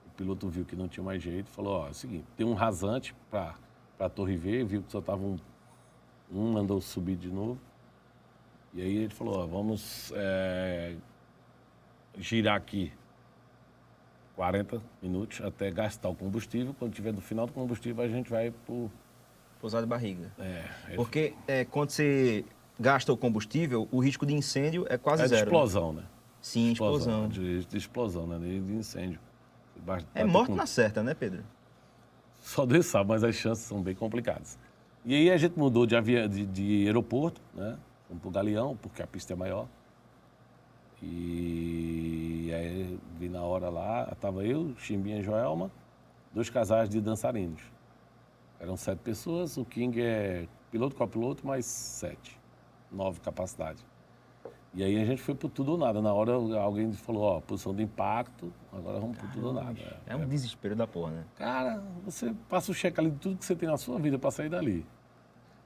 o piloto viu que não tinha mais jeito, falou, ó, é o seguinte, tem um rasante para a Torre V, viu que só tava um mandou subir de novo. E aí ele falou, ó, vamos girar aqui 40 minutos até gastar o combustível. Quando tiver no final do combustível, a gente vai pro... Pousar de barriga. ele Porque quando você gasta o combustível, o risco de incêndio é quase de zero. explosão, né? Sim, explosão. De explosão, né? De incêndio. É morte na certa, né, Pedro? Só Deus sabe, mas as chances são bem complicadas. E aí a gente mudou de aeroporto, né? Fomos pro Galeão, porque a pista é maior. E aí vi na hora lá, estava eu, Chimbinha e Joelma, 2 casais de dançarinos. Eram 7 pessoas, o King é piloto, copiloto, mais 7. 9 capacidade. E aí a gente foi pro tudo ou nada. Na hora alguém falou, ó, posição de impacto, agora vamos pro tudo ou nada. É um desespero da porra, né? Cara, você passa o cheque ali de tudo que você tem na sua vida para sair dali.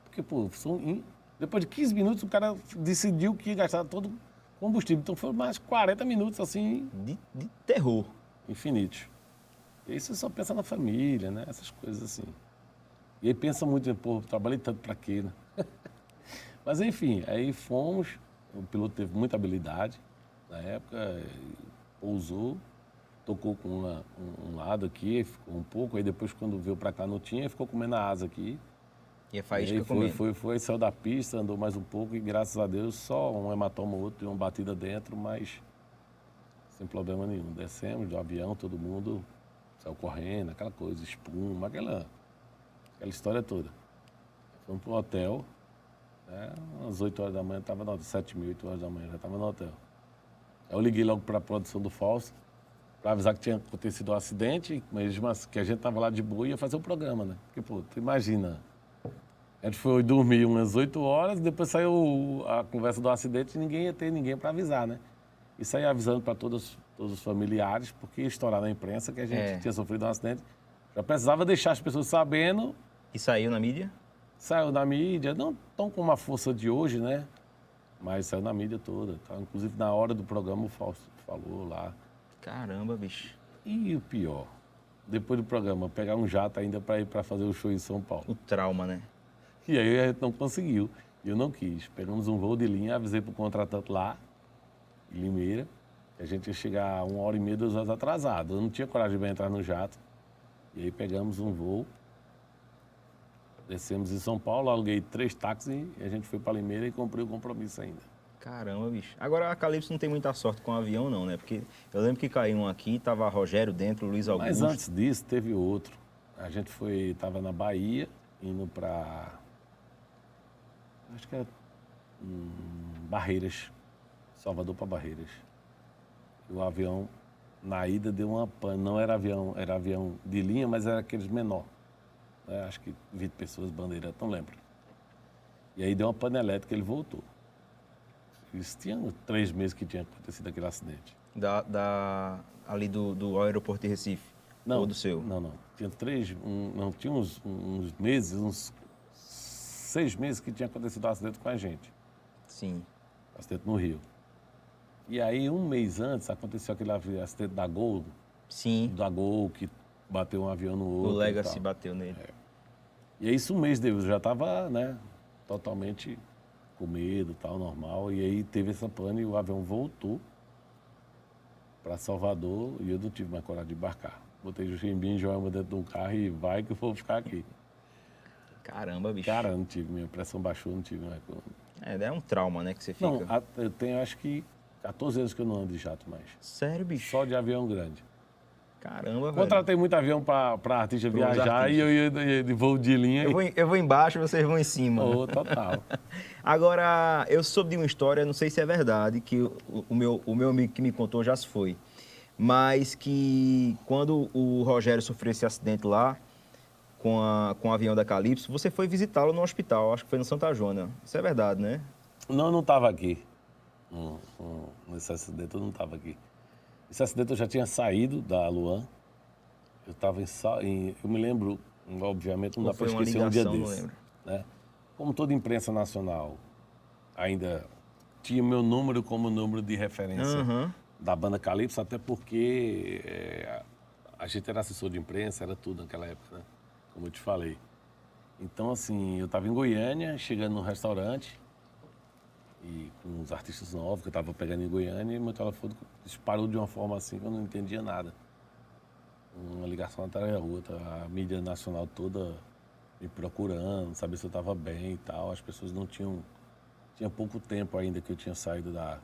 Porque, pô, depois de 15 minutos o cara decidiu que ia gastar todo o combustível. Então foram mais 40 minutos, assim, De terror. infinitos. E aí você só pensa na família, né? Essas coisas assim. E aí pensa muito, pô, trabalhei tanto pra quê, né? Mas enfim, aí fomos, o piloto teve muita habilidade na época, pousou, tocou com um lado aqui, ficou um pouco, aí depois quando veio pra cá não tinha, ficou comendo a asa aqui. E a faísca aí comendo. foi, saiu da pista, andou mais um pouco e graças a Deus só um hematoma ou outro, deu uma batida dentro, mas sem problema nenhum. Descemos do avião, todo mundo saiu correndo, aquela coisa, espuma, aquela história toda. Fomos pro hotel, né? Às 8 horas da manhã, estava no hotel, 7h30, 8 horas da manhã, já estava no hotel. Aí eu liguei logo para a produção do Fausto, para avisar que tinha acontecido um acidente, mas que a gente estava lá de boa e ia fazer o programa, né? Porque, pô, tu imagina, a gente foi dormir umas 8 horas, depois saiu a conversa do acidente e ninguém ia ter ninguém para avisar, né? E saí avisando para todos os familiares, porque ia estourar na imprensa que a gente tinha sofrido um acidente. Já precisava deixar as pessoas sabendo. E saiu na mídia? Saiu na mídia, não tão com uma força de hoje, né? Mas saiu na mídia toda. Tá? Inclusive, na hora do programa, o Fausto falou lá. Caramba, bicho. E o pior, depois do programa, pegar um jato ainda para ir para fazer o show em São Paulo. O trauma, né? E aí a gente não conseguiu. E eu não quis. Pegamos um voo de linha, avisei para o contratante lá, em Limeira, que a gente ia chegar 1h30, 2 horas atrasado. Eu não tinha coragem de entrar no jato. E aí pegamos um voo, descemos em São Paulo, aluguei 3 táxis e a gente foi para Limeira e cumpriu o compromisso ainda. Caramba, bicho. Agora a Calypso não tem muita sorte com o avião, não, né? Porque eu lembro que caiu um aqui, tava Rogério dentro, Luiz Augusto. Mas antes disso, teve outro. A gente estava na Bahia, indo para... Acho que era Barreiras, Salvador para Barreiras. E o avião, na ida, deu uma pane. Não era avião de linha, mas era aqueles menor. Né? Acho que 20 pessoas, bandeira, não lembro. E aí deu uma pane elétrica e ele voltou. Isso tinha 3 meses que tinha acontecido aquele acidente. Ali do aeroporto de Recife? Não, Ou do seu? Não. Tinha tinha uns meses, uns 6 meses que tinha acontecido um acidente com a gente. Sim. Acidente no Rio. E aí, 1 mês antes, aconteceu aquele acidente da Gol, Sim. que bateu um avião no outro. O e Legacy tal. bateu nele. E aí, isso 1 mês depois, eu já estava, né, totalmente com medo, tal, normal. E aí teve essa pane e o avião voltou para Salvador e eu não tive mais coragem de embarcar. Botei o Chimbinho e Joelma dentro do carro e vai que eu vou ficar aqui. Caramba, bicho. Cara, não tive, minha pressão baixou, não tive mais. É um trauma, né, que você fica. Não, eu tenho acho que 14 anos que eu não ando de jato mais. Sério, bicho? Só de avião grande. Caramba, velho. Contratei muito avião para artista Pros viajar artistas. e eu ia de voo de linha. Eu vou embaixo, vocês vão em cima. Oh, total. Agora, eu soube de uma história, não sei se é verdade, que o meu amigo que me contou já se foi. Mas que quando o Rogério sofreu esse acidente lá, com o avião da Calypso, você foi visitá-lo no hospital, acho que foi no Santa Joana. Isso é verdade, né? Não estava aqui. Nesse acidente eu não estava aqui. Esse acidente eu já tinha saído da Luan. Eu estava eu me lembro, obviamente, não Ou dá para foi uma esquecer um dia ligação, não desse. lembro. Né? Como toda imprensa nacional ainda tinha meu número como número de referência Aham. da banda Calypso, até porque a gente era assessor de imprensa, era tudo naquela época, né? Como eu te falei. Então, assim, eu estava em Goiânia, chegando num restaurante, e com uns artistas novos que eu estava pegando em Goiânia, e meu telefone disparou de uma forma assim que eu não entendia nada. Uma ligação atrás da outra, a mídia nacional toda me procurando, saber se eu estava bem e tal. As pessoas não tinham... Tinha pouco tempo ainda que eu tinha saído Da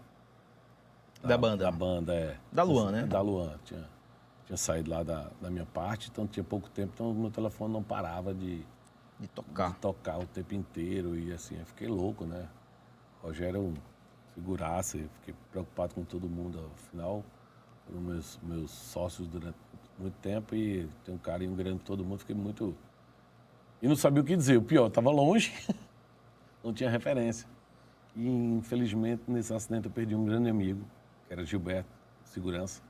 banda. Da banda, é. Da Luan, né? Da Luan. Tinha saído lá da minha parte, então tinha pouco tempo, então meu telefone não parava de tocar o tempo inteiro. E assim, eu fiquei louco, né? O Rogério é um figuraça, eu fiquei preocupado com todo mundo. Afinal, foram meus sócios durante muito tempo e tenho um carinho grande por todo mundo, fiquei muito... E não sabia o que dizer. O pior, estava longe, não tinha referência. E, infelizmente, nesse acidente eu perdi um grande amigo, que era Gilberto, segurança.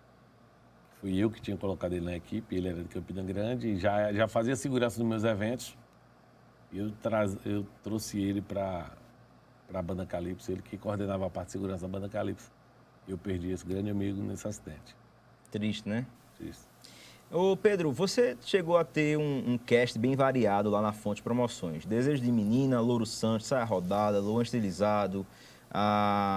Fui eu que tinha colocado ele na equipe, ele era de Campina Grande e já fazia segurança nos meus eventos. E eu trouxe ele para a banda Calypso, ele que coordenava a parte de segurança da banda Calypso. E eu perdi esse grande amigo nesse acidente. Triste, né? Triste. Ô, Pedro, você chegou a ter um cast bem variado lá na Fonte Promoções. Desejo de Menina, Louro Santos, Saia Rodada, Luan Estilizado.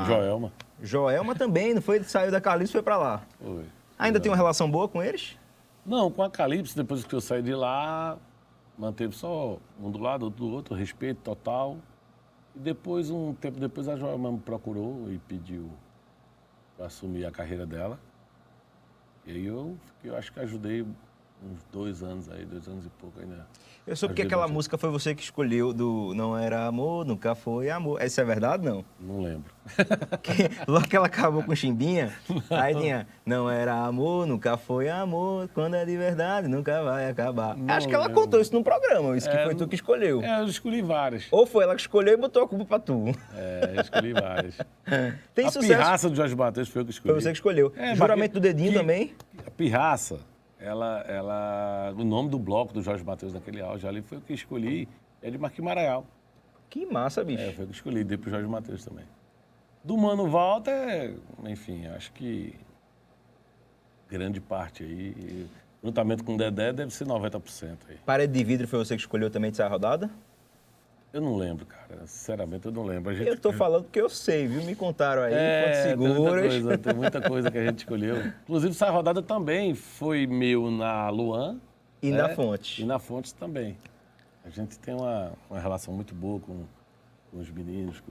Joelma. Joelma também, não foi? Saiu da Calypso e foi pra lá. Foi. Ainda tem uma relação boa com eles? Não, com a Calypso, depois que eu saí de lá, manteve só um do lado, outro do outro, respeito total. E depois, um tempo depois, a Joelma me procurou e pediu para assumir a carreira dela. E aí eu acho que ajudei uns 2 anos aí, 2 anos e pouco ainda. Eu soube que aquela música foi você que escolheu do Não Era Amor, Nunca Foi Amor. Isso é verdade, não? Não lembro. Logo que ela acabou com Chimbinha, aí tinha Não Era Amor, Nunca Foi Amor, quando é de verdade, nunca vai acabar. Não Acho que ela lembro. contou isso num programa, isso que foi tu que escolheu. Eu escolhi várias. Ou foi ela que escolheu e botou a culpa pra tu. Eu escolhi várias. Tem A sucesso. Pirraça do Jorge Matheus foi eu que escolhi. Foi você que escolheu. Juramento do Dedinho também. A Pirraça, o nome do bloco do Jorge Matheus naquele auge ali foi o que escolhi, é de Marquinhos Maraial. Que massa, bicho. Foi o que escolhi, dei pro Jorge Matheus também. Do Mano Walter, enfim, acho que grande parte aí. E, juntamente com o Dedé, deve ser 90% aí. Parede de Vidro foi você que escolheu também de sair rodada? Eu não lembro, cara. Sinceramente, eu não lembro. Eu tô falando porque eu sei, viu? Me contaram aí, Fontes Tem muita Seguras. coisa, tem muita coisa que a gente escolheu. Inclusive, essa rodada também foi meu na Luan. E né? na Fontes. E na Fontes também. A gente tem uma relação muito boa com os meninos,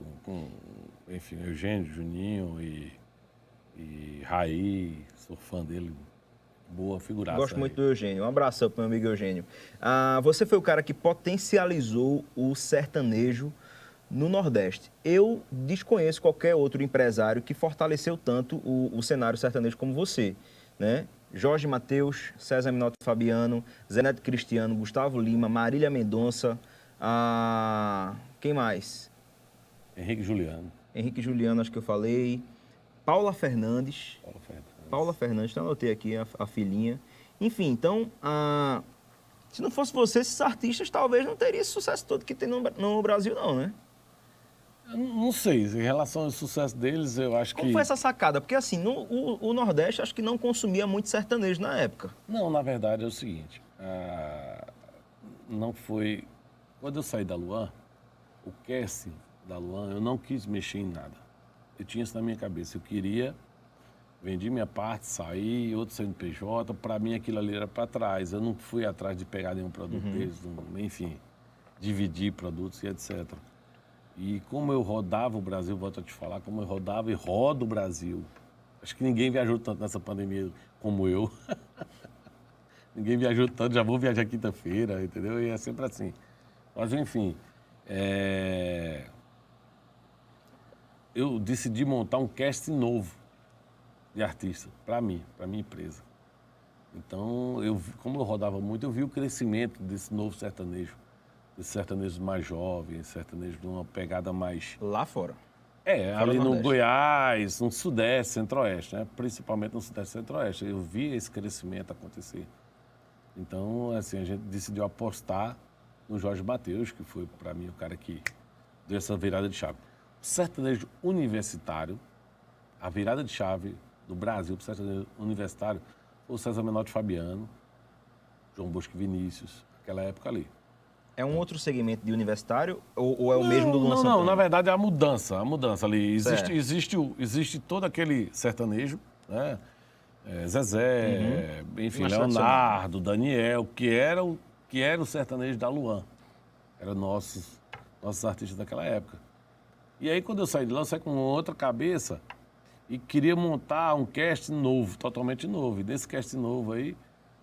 enfim, Eugênio, Juninho e Raí. Sou fã dele. Boa figuraça. Gosto aí. muito do Eugênio. Um abração pro meu amigo Eugênio. Você foi o cara que potencializou o sertanejo no Nordeste. Eu desconheço qualquer outro empresário que fortaleceu tanto o cenário sertanejo como você, né? Jorge Mateus, César Minotti Fabiano, Zé Neto Cristiano, Gustavo Lima, Marília Mendonça, quem mais? Henrique Juliano. Henrique Juliano, acho que eu falei. Paula Fernandes. Paula Fernandes, então anotei aqui a filhinha. Enfim, então, se não fosse você, esses artistas talvez não teriam esse sucesso todo que tem no Brasil, não, né? Eu não sei, em relação ao sucesso deles, eu acho que... Como foi essa sacada? Porque assim, o Nordeste acho que não consumia muito sertanejo na época. Não, na verdade é o seguinte, não foi... Quando eu saí da Luan, o casting da Luan, eu não quis mexer em nada. Eu tinha isso na minha cabeça, eu queria, vendi minha parte, saí, outro CNPJ, para mim aquilo ali era para trás. Eu não fui atrás de pegar nenhum produto deles, enfim, dividir produtos e etc. E como eu rodava o Brasil, volto a te falar, como eu rodava e rodo o Brasil. Acho que ninguém viajou tanto nessa pandemia como eu. Ninguém viajou tanto, já vou viajar quinta-feira, entendeu? E é sempre assim. Mas, enfim, eu decidi montar um casting novo de artista, para mim, para minha empresa. Então, como eu rodava muito, eu vi o crescimento desse novo sertanejo. Esse sertanejo mais jovem, sertanejo de uma pegada mais... Lá fora. Fora ali do no Nordeste. Goiás, no Sudeste, Centro-Oeste, né? Principalmente no Sudeste e Centro-Oeste. Eu vi esse crescimento acontecer. Então, assim, a gente decidiu apostar no Jorge Mateus, que foi, para mim, o cara que deu essa virada de chave. O sertanejo universitário, a virada de chave do Brasil para o sertanejo universitário, foi o César Menotti Fabiano, João Bosco Vinícius, aquela época ali. É um outro segmento de universitário ou é o mesmo do Luan Santana? Não, na verdade é a mudança ali. Certo. Existe todo aquele sertanejo, né? Zezé, enfim, Mais Leonardo, Daniel, que era o sertanejo da Luan. Eram nossos artistas daquela época. E aí, quando eu saí de lá, eu saí com outra cabeça e queria montar um casting novo, totalmente novo. E desse casting novo aí,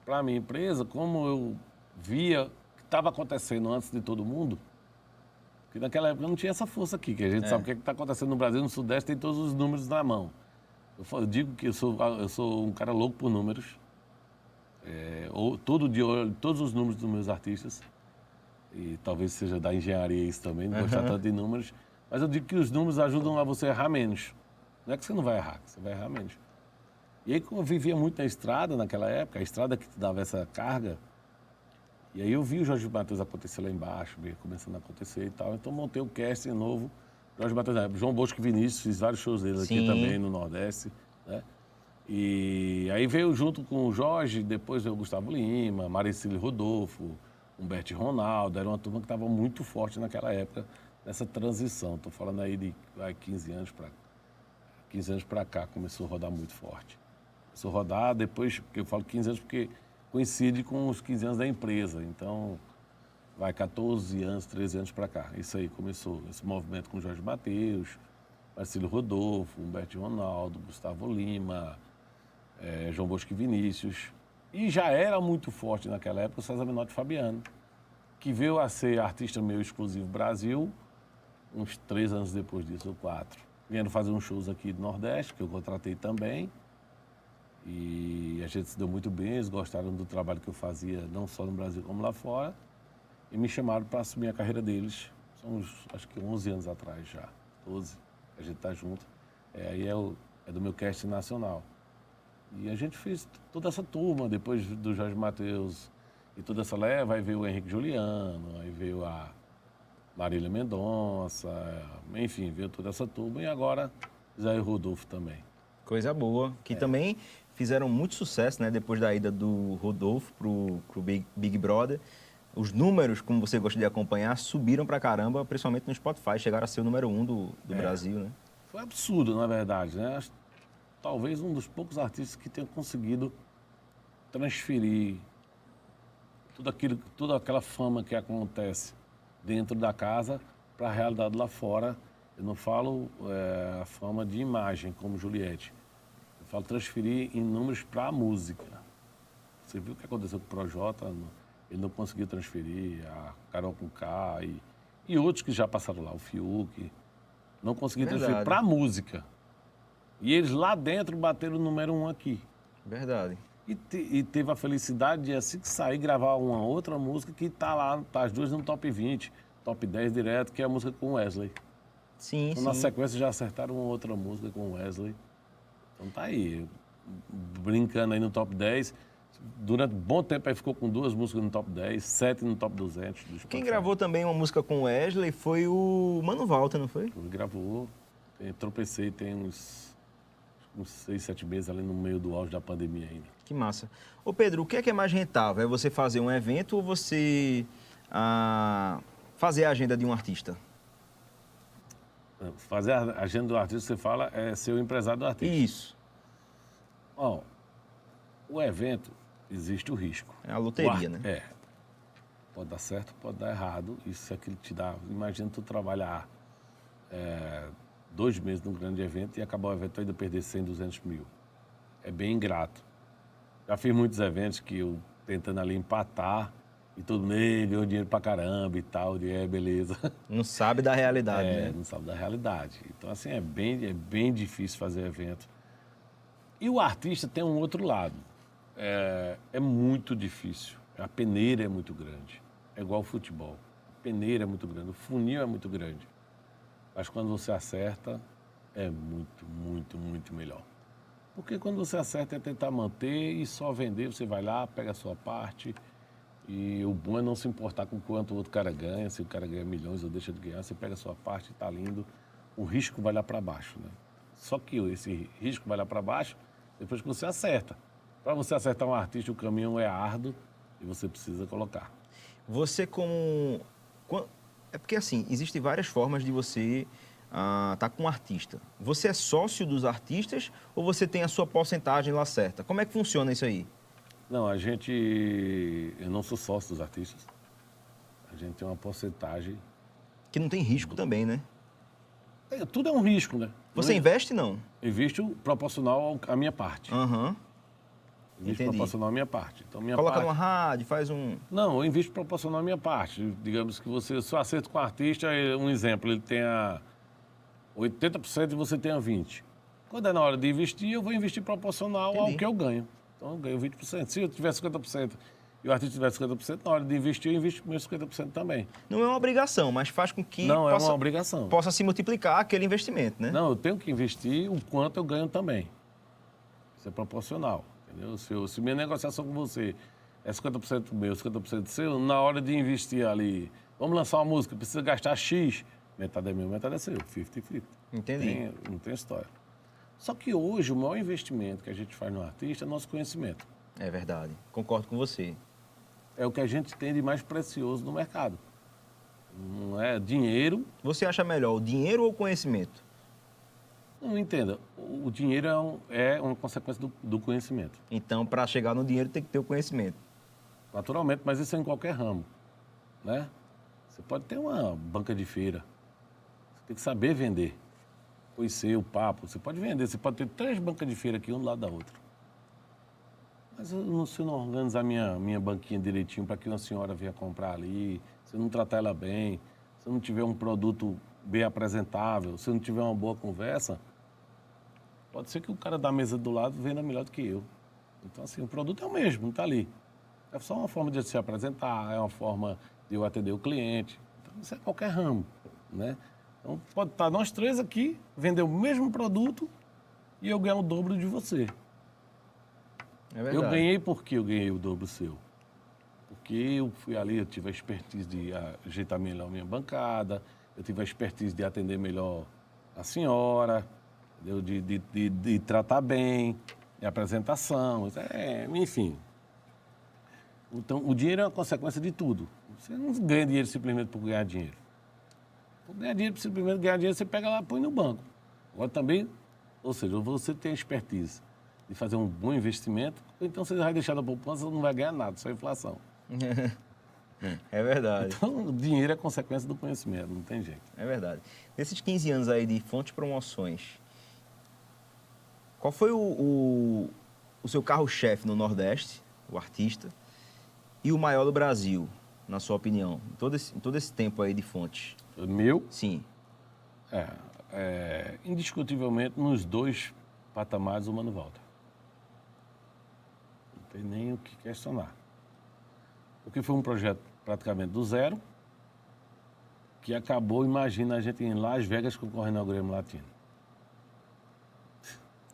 para a minha empresa, como eu via que estava acontecendo antes de todo mundo, que naquela época não tinha essa força aqui, que a gente sabe o que está acontecendo no Brasil, no Sudeste, tem todos os números na mão. Eu digo que eu sou um cara louco por números. Todo dia olho todos os números dos meus artistas. E talvez seja da engenharia isso também, não gostar tanto de números. Mas eu digo que os números ajudam a você errar menos. Não é que você não vai errar, você vai errar menos. E aí, como eu vivia muito na estrada naquela época, a estrada que te dava essa carga, e aí eu vi o Jorge Mateus acontecer lá embaixo, começando a acontecer e tal. Então montei o casting novo. Jorge Mateus, João Bosco Vinícius, fiz vários shows dele aqui Sim. também no Nordeste, né? E aí veio junto com o Jorge, depois veio o Gustavo Lima, Maricílio Rodolfo, Humberto Ronaldo, era uma turma que estava muito forte naquela época, nessa transição. Estou falando aí de 15 anos para cá, começou a rodar muito forte. Começou a rodar depois, porque eu falo 15 anos porque coincide com os 15 anos da empresa, então vai 14 anos, 13 anos para cá. Isso aí começou, esse movimento com Jorge Mateus, Marcílio Rodolfo, Humberto Ronaldo, Gustavo Lima, João Bosco Vinícius. E já era muito forte naquela época o César Menotti Fabiano, que veio a ser artista meu exclusivo Brasil, uns 3 anos depois disso, ou 4. Vieram fazer uns shows aqui do Nordeste, que eu contratei também. E a gente se deu muito bem, eles gostaram do trabalho que eu fazia, não só no Brasil como lá fora. E me chamaram para assumir a carreira deles. São acho que 11 anos atrás já, 12, a gente está junto. Aí é do meu casting nacional. E a gente fez toda essa turma, depois do Jorge Mateus e toda essa leva, aí veio o Henrique Juliano, aí veio a Marília Mendonça, enfim, veio toda essa turma. E agora Zé Rodolfo também. Coisa boa. Que também fizeram muito sucesso, né? Depois da ida do Rodolfo pro Big Brother. Os números, como você gosta de acompanhar, subiram pra caramba, principalmente no Spotify. Chegaram a ser o número 1 do Brasil, né? Foi absurdo, na verdade, né? Talvez um dos poucos artistas que tenha conseguido transferir toda aquela fama que acontece dentro da casa para a realidade lá fora. Eu não falo a fama de imagem, como Juliette. Eu falo transferir em números para a música. Você viu o que aconteceu com o Projota? Ele não conseguiu transferir, a Carol Conká e outros que já passaram lá, o Fiuk. Não conseguiram transferir para a música. E eles lá dentro bateram o número 1 aqui. Verdade. E teve a felicidade de, assim que sair, gravar uma outra música que tá lá, tá as duas no top 20, top 10 direto, que é a música com o Wesley. Sim, então, sim. Na sequência já acertaram uma outra música com o Wesley. Então tá aí, brincando aí no top 10. Durante um bom tempo aí ficou com 2 músicas no top 10, 7 no top 200. Quem gravou também uma música com o Wesley foi o Mano Walter, não foi? Ele gravou, tropecei, tem uns 6, 7 meses ali no meio do auge da pandemia ainda. Que massa. Ô Pedro, o que é mais rentável? É você fazer um evento ou você fazer a agenda de um artista? Fazer a agenda do artista, você fala, é ser o empresário do artista. Isso. Ó, o evento, existe o risco. É a loteria, né? É. Pode dar certo, pode dar errado. Isso é que ele te dá. Imagina tu trabalhar 2 meses num grande evento e acabar o evento ainda perder 100, 200 mil. É bem ingrato. Já fiz muitos eventos que eu tentando ali empatar e todo mundo ganhou dinheiro pra caramba e tal, beleza. Não sabe da realidade, né? Não sabe da realidade. Então, assim, é bem difícil fazer evento. E o artista tem um outro lado. É muito difícil. A peneira é muito grande. É igual ao futebol. A peneira é muito grande, o funil é muito grande. Mas quando você acerta, é muito melhor. Porque quando você acerta é tentar manter e só vender, você vai lá, pega a sua parte. E o bom é não se importar com quanto o outro cara ganha. Se o cara ganha milhões ou deixa de ganhar, você pega a sua parte e tá lindo. O risco vai lá para baixo, né? Só que esse risco vai lá para baixo depois que você acerta. Para você acertar um artista, o caminho é árduo e você precisa colocar. Você como... É porque, assim, existem várias formas de você estar com um artista. Você é sócio dos artistas ou você tem a sua porcentagem lá certa? Como é que funciona isso aí? Não, eu não sou sócio dos artistas. A gente tem uma porcentagem... Que não tem risco também, né? Tudo é um risco, né? Você investe, não? Invisto proporcional à minha parte. Aham. Invisto Entendi. proporcional à minha parte. Então, Coloca numa rádio, faz um... Não, eu invisto proporcional à minha parte. Digamos que você só acerta com o artista, um exemplo, ele tenha 80% e você tenha 20%. Quando é na hora de investir, eu vou investir proporcional ao que eu ganho. Então, eu ganho 20%. Se eu tiver 50% e o artista tiver 50%, na hora de investir, eu invisto meus 50% também. Não é uma obrigação, mas faz com que Não é uma obrigação. Possa se multiplicar aquele investimento, né? Não, eu tenho que investir o quanto eu ganho também. Isso é proporcional, entendeu? Se minha negociação com você é 50% meu, 50% seu, na hora de investir ali, vamos lançar uma música, precisa gastar X, metade é meu, metade é seu, 50-50. Entendi. Não tem história. Só que hoje o maior investimento que a gente faz no artista é nosso conhecimento. É verdade, concordo com você. É o que a gente tem de mais precioso no mercado. Não é dinheiro. Você acha melhor o dinheiro ou o conhecimento? Não entenda, o dinheiro é uma consequência do conhecimento. Então, para chegar no dinheiro, tem que ter o conhecimento. Naturalmente, mas isso é em qualquer ramo, né? Você pode ter uma banca de feira, você tem que saber vender. Conhecer o papo, você pode vender, você pode ter 3 bancas de feira aqui, um do lado da outra. Mas se eu não organizar minha banquinha direitinho para que uma senhora venha comprar ali, se eu não tratar ela bem, se eu não tiver um produto bem apresentável, se eu não tiver uma boa conversa, pode ser que o cara da mesa do lado venda melhor do que eu. Então, assim, o produto é o mesmo, não está ali. É só uma forma de se apresentar, é uma forma de eu atender o cliente. Então, isso é qualquer ramo, né? Então, pode estar nós 3 aqui, vender o mesmo produto e eu ganhar o dobro de você. É verdade. Eu ganhei porque eu ganhei o dobro seu. Porque eu fui ali, eu tive a expertise de ajeitar melhor a minha bancada, eu tive a expertise de atender melhor a senhora, entendeu? De tratar bem. e apresentação, enfim. Então, o dinheiro é uma consequência de tudo. Você não ganha dinheiro simplesmente por ganhar dinheiro. Por ganhar dinheiro, simplesmente ganhar dinheiro, você pega lá e põe no banco. Agora também, ou seja, você tem a expertise de fazer um bom investimento, então você vai deixar na poupança, não vai ganhar nada, só inflação. É verdade. Então, o dinheiro é consequência do conhecimento, não tem jeito. É verdade. Nesses 15 anos aí de Fonte Promoções, qual foi o seu carro-chefe no Nordeste, o artista, e o maior do Brasil, na sua opinião, em todo esse tempo aí de Fonte? Meu, Sim. indiscutivelmente, nos dois patamares, o Mano Walter. Não tem nem o que questionar. Porque foi um projeto praticamente do zero, que acabou, imagina, a gente em Las Vegas concorrendo ao Grêmio Latino.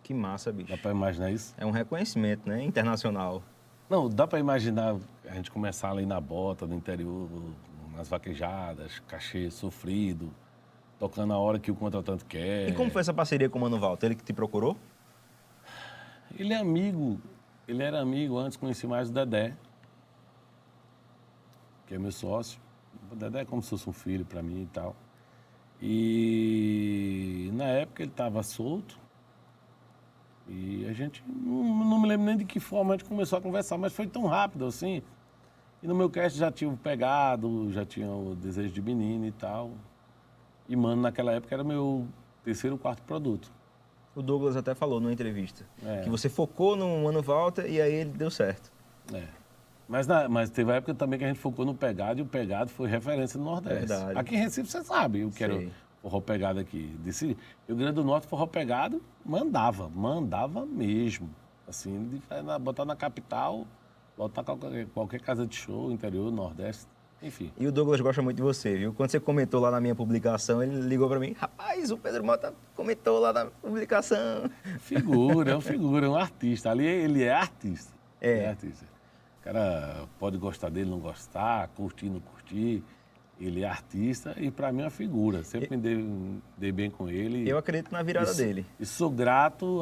Que massa, bicho. Dá para imaginar isso? É um reconhecimento, né? Internacional. Não, dá para imaginar a gente começar ali na bota, no interior, nas vaquejadas, cachê sofrido, tocando a hora que o contratante quer. E como foi essa parceria com o Mano Walter? Ele que te procurou? Ele é amigo, ele era amigo antes, conheci mais o Dedé, que é meu sócio. O Dedé é como se fosse um filho para mim e tal. E na época ele estava solto e a gente, não me lembro nem de que forma a gente começou a conversar, mas foi tão rápido assim. E no meu cast já tinha o Pegado, já tinha o Desejo de Menino e tal. E, mano, naquela época era meu terceiro ou quarto produto. O Douglas até falou numa entrevista É. que você focou no Mano Walter e aí ele deu certo. É. Mas teve a época também que a gente focou no Pegado e o Pegado foi referência no Nordeste. Verdade. Aqui em Recife, você sabe o que era o Sei. forró Pegado aqui. Desse Rio Grande do Norte, forró Pegado, mandava mesmo. Assim, botar na capital, botar qualquer casa de show, interior, Nordeste, enfim. E o Douglas gosta muito de você, viu? Quando você comentou lá na minha publicação, ele ligou pra mim: rapaz, o Pedro Mota comentou lá na publicação. Figura, é um artista. Ali ele é artista. É. Ele é artista. O cara pode gostar dele, não gostar, curtir, não curtir. Ele é artista e, para mim, é uma figura. Sempre me dei bem com ele. Eu acredito na virada dele. E sou grato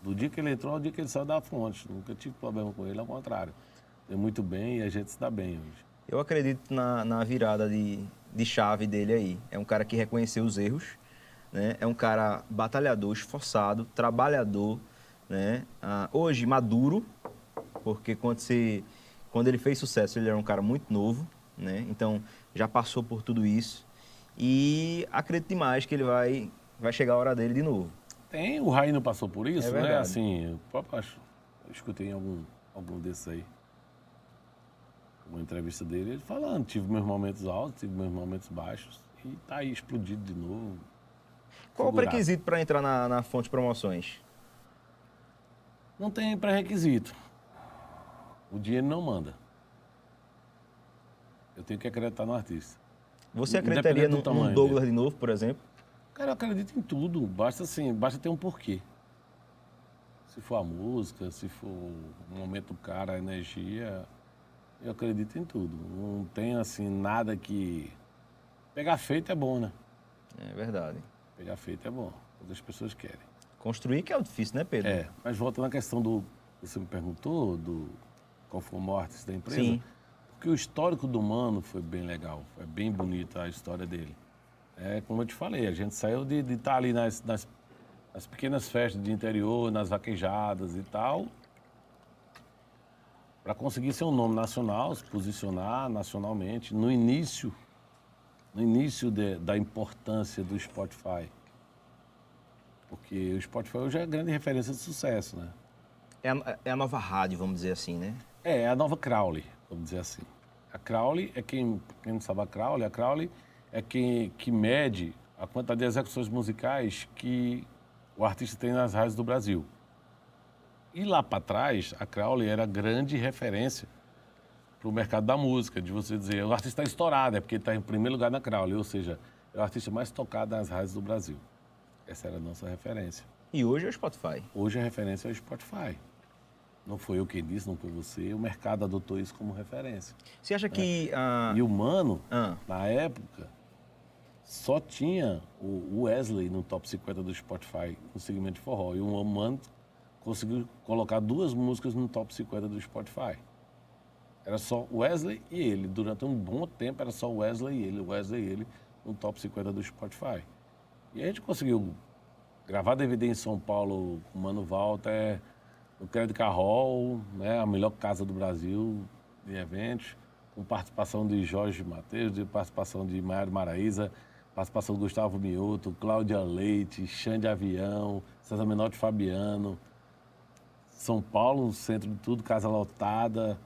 do dia que ele entrou ao dia que ele saiu da Fonte. Nunca tive problema com ele, ao contrário. Deu muito bem e a gente se dá bem hoje. Eu acredito na virada de chave dele aí. É um cara que reconheceu os erros, né? É um cara batalhador, esforçado, trabalhador, né? Hoje, maduro, porque quando ele fez sucesso, ele era um cara muito novo, né? Então, já passou por tudo isso. E acredito demais que ele vai chegar a hora dele de novo. O Raí não passou por isso, É né? verdade. Assim, eu escutei em algum desses aí. Uma entrevista dele, ele falando, tive meus momentos altos, tive meus momentos baixos. E tá aí explodido de novo. Qual o Figurado. pré-requisito para entrar na Fonte Promoções? Não tem pré-requisito. O dinheiro não manda. Eu tenho que acreditar no artista. Você acreditaria Independente do num tamanho Douglas dele. de novo, por exemplo? Cara, eu acredito em tudo. Basta ter um porquê. Se for a música, se for o momento do cara, a energia, eu acredito em tudo. Não tem, assim, nada que... Pegar feito é bom, né? É verdade. Pegar feito é bom. Todas as pessoas querem. Construir que é o difícil, né, Pedro? É, mas voltando à questão do... Você me perguntou qual foi o maior artista da empresa. Sim. Porque o histórico do Mano foi bem legal. Foi bem bonita a história dele. É, como eu te falei, a gente saiu de estar ali nas pequenas festas de interior, nas vaquejadas e tal, para conseguir ser um nome nacional, se posicionar nacionalmente, no início da importância do Spotify. Porque o Spotify hoje é a grande referência de sucesso, né? É a nova rádio, vamos dizer assim, né? É a nova Crowley, vamos dizer assim. A Crowley é quem não sabe a Crowley é quem que mede a quantidade de execuções musicais que o artista tem nas rádios do Brasil. E lá para trás, a Crowley era a grande referência para o mercado da música, de você dizer, o artista está estourado, é porque ele está em primeiro lugar na Crowley, ou seja, é o artista mais tocado nas rádios do Brasil. Essa era a nossa referência. E hoje é o Spotify. Hoje a referência é o Spotify. Não foi eu quem disse, não foi você, o mercado adotou isso como referência. Você acha que E o Mano, Ah. na época, só tinha o Wesley no top 50 do Spotify, no segmento de forró. E o Mano conseguiu colocar 2 músicas no top 50 do Spotify. Era só Wesley e ele. Durante um bom tempo era só Wesley e ele no top 50 do Spotify. E a gente conseguiu gravar DVD em São Paulo com o Mano Walter, no Crédito Carrol, né, a melhor casa do Brasil de eventos, com participação de Jorge Mateus, de participação de Maiara Maraíza, participação de Gustavo Mioto, Cláudia Leite, Xande Avião, César Menotti Fabiano, São Paulo, no centro de tudo, casa lotada.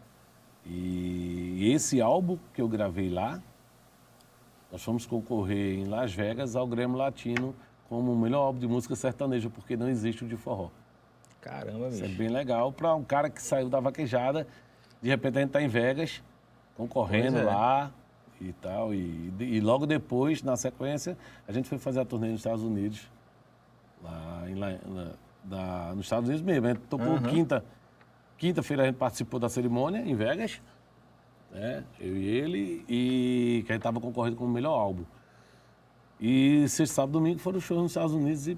E esse álbum que eu gravei lá, nós fomos concorrer em Las Vegas ao Grêmio Latino como o melhor álbum de música sertaneja, porque não existe o de forró. Caramba, Isso bicho. é bem legal para um cara que saiu da vaquejada, de repente a gente está em Vegas, concorrendo Pois é. lá e tal. E logo depois, na sequência, a gente foi fazer a turnê nos Estados Unidos, nos Estados Unidos mesmo. A gente tocou quinta-feira a gente participou da cerimônia em Vegas, né? Eu e ele, e que a gente estava concorrendo com o melhor álbum. E sexta, sábado, domingo foram shows nos Estados Unidos e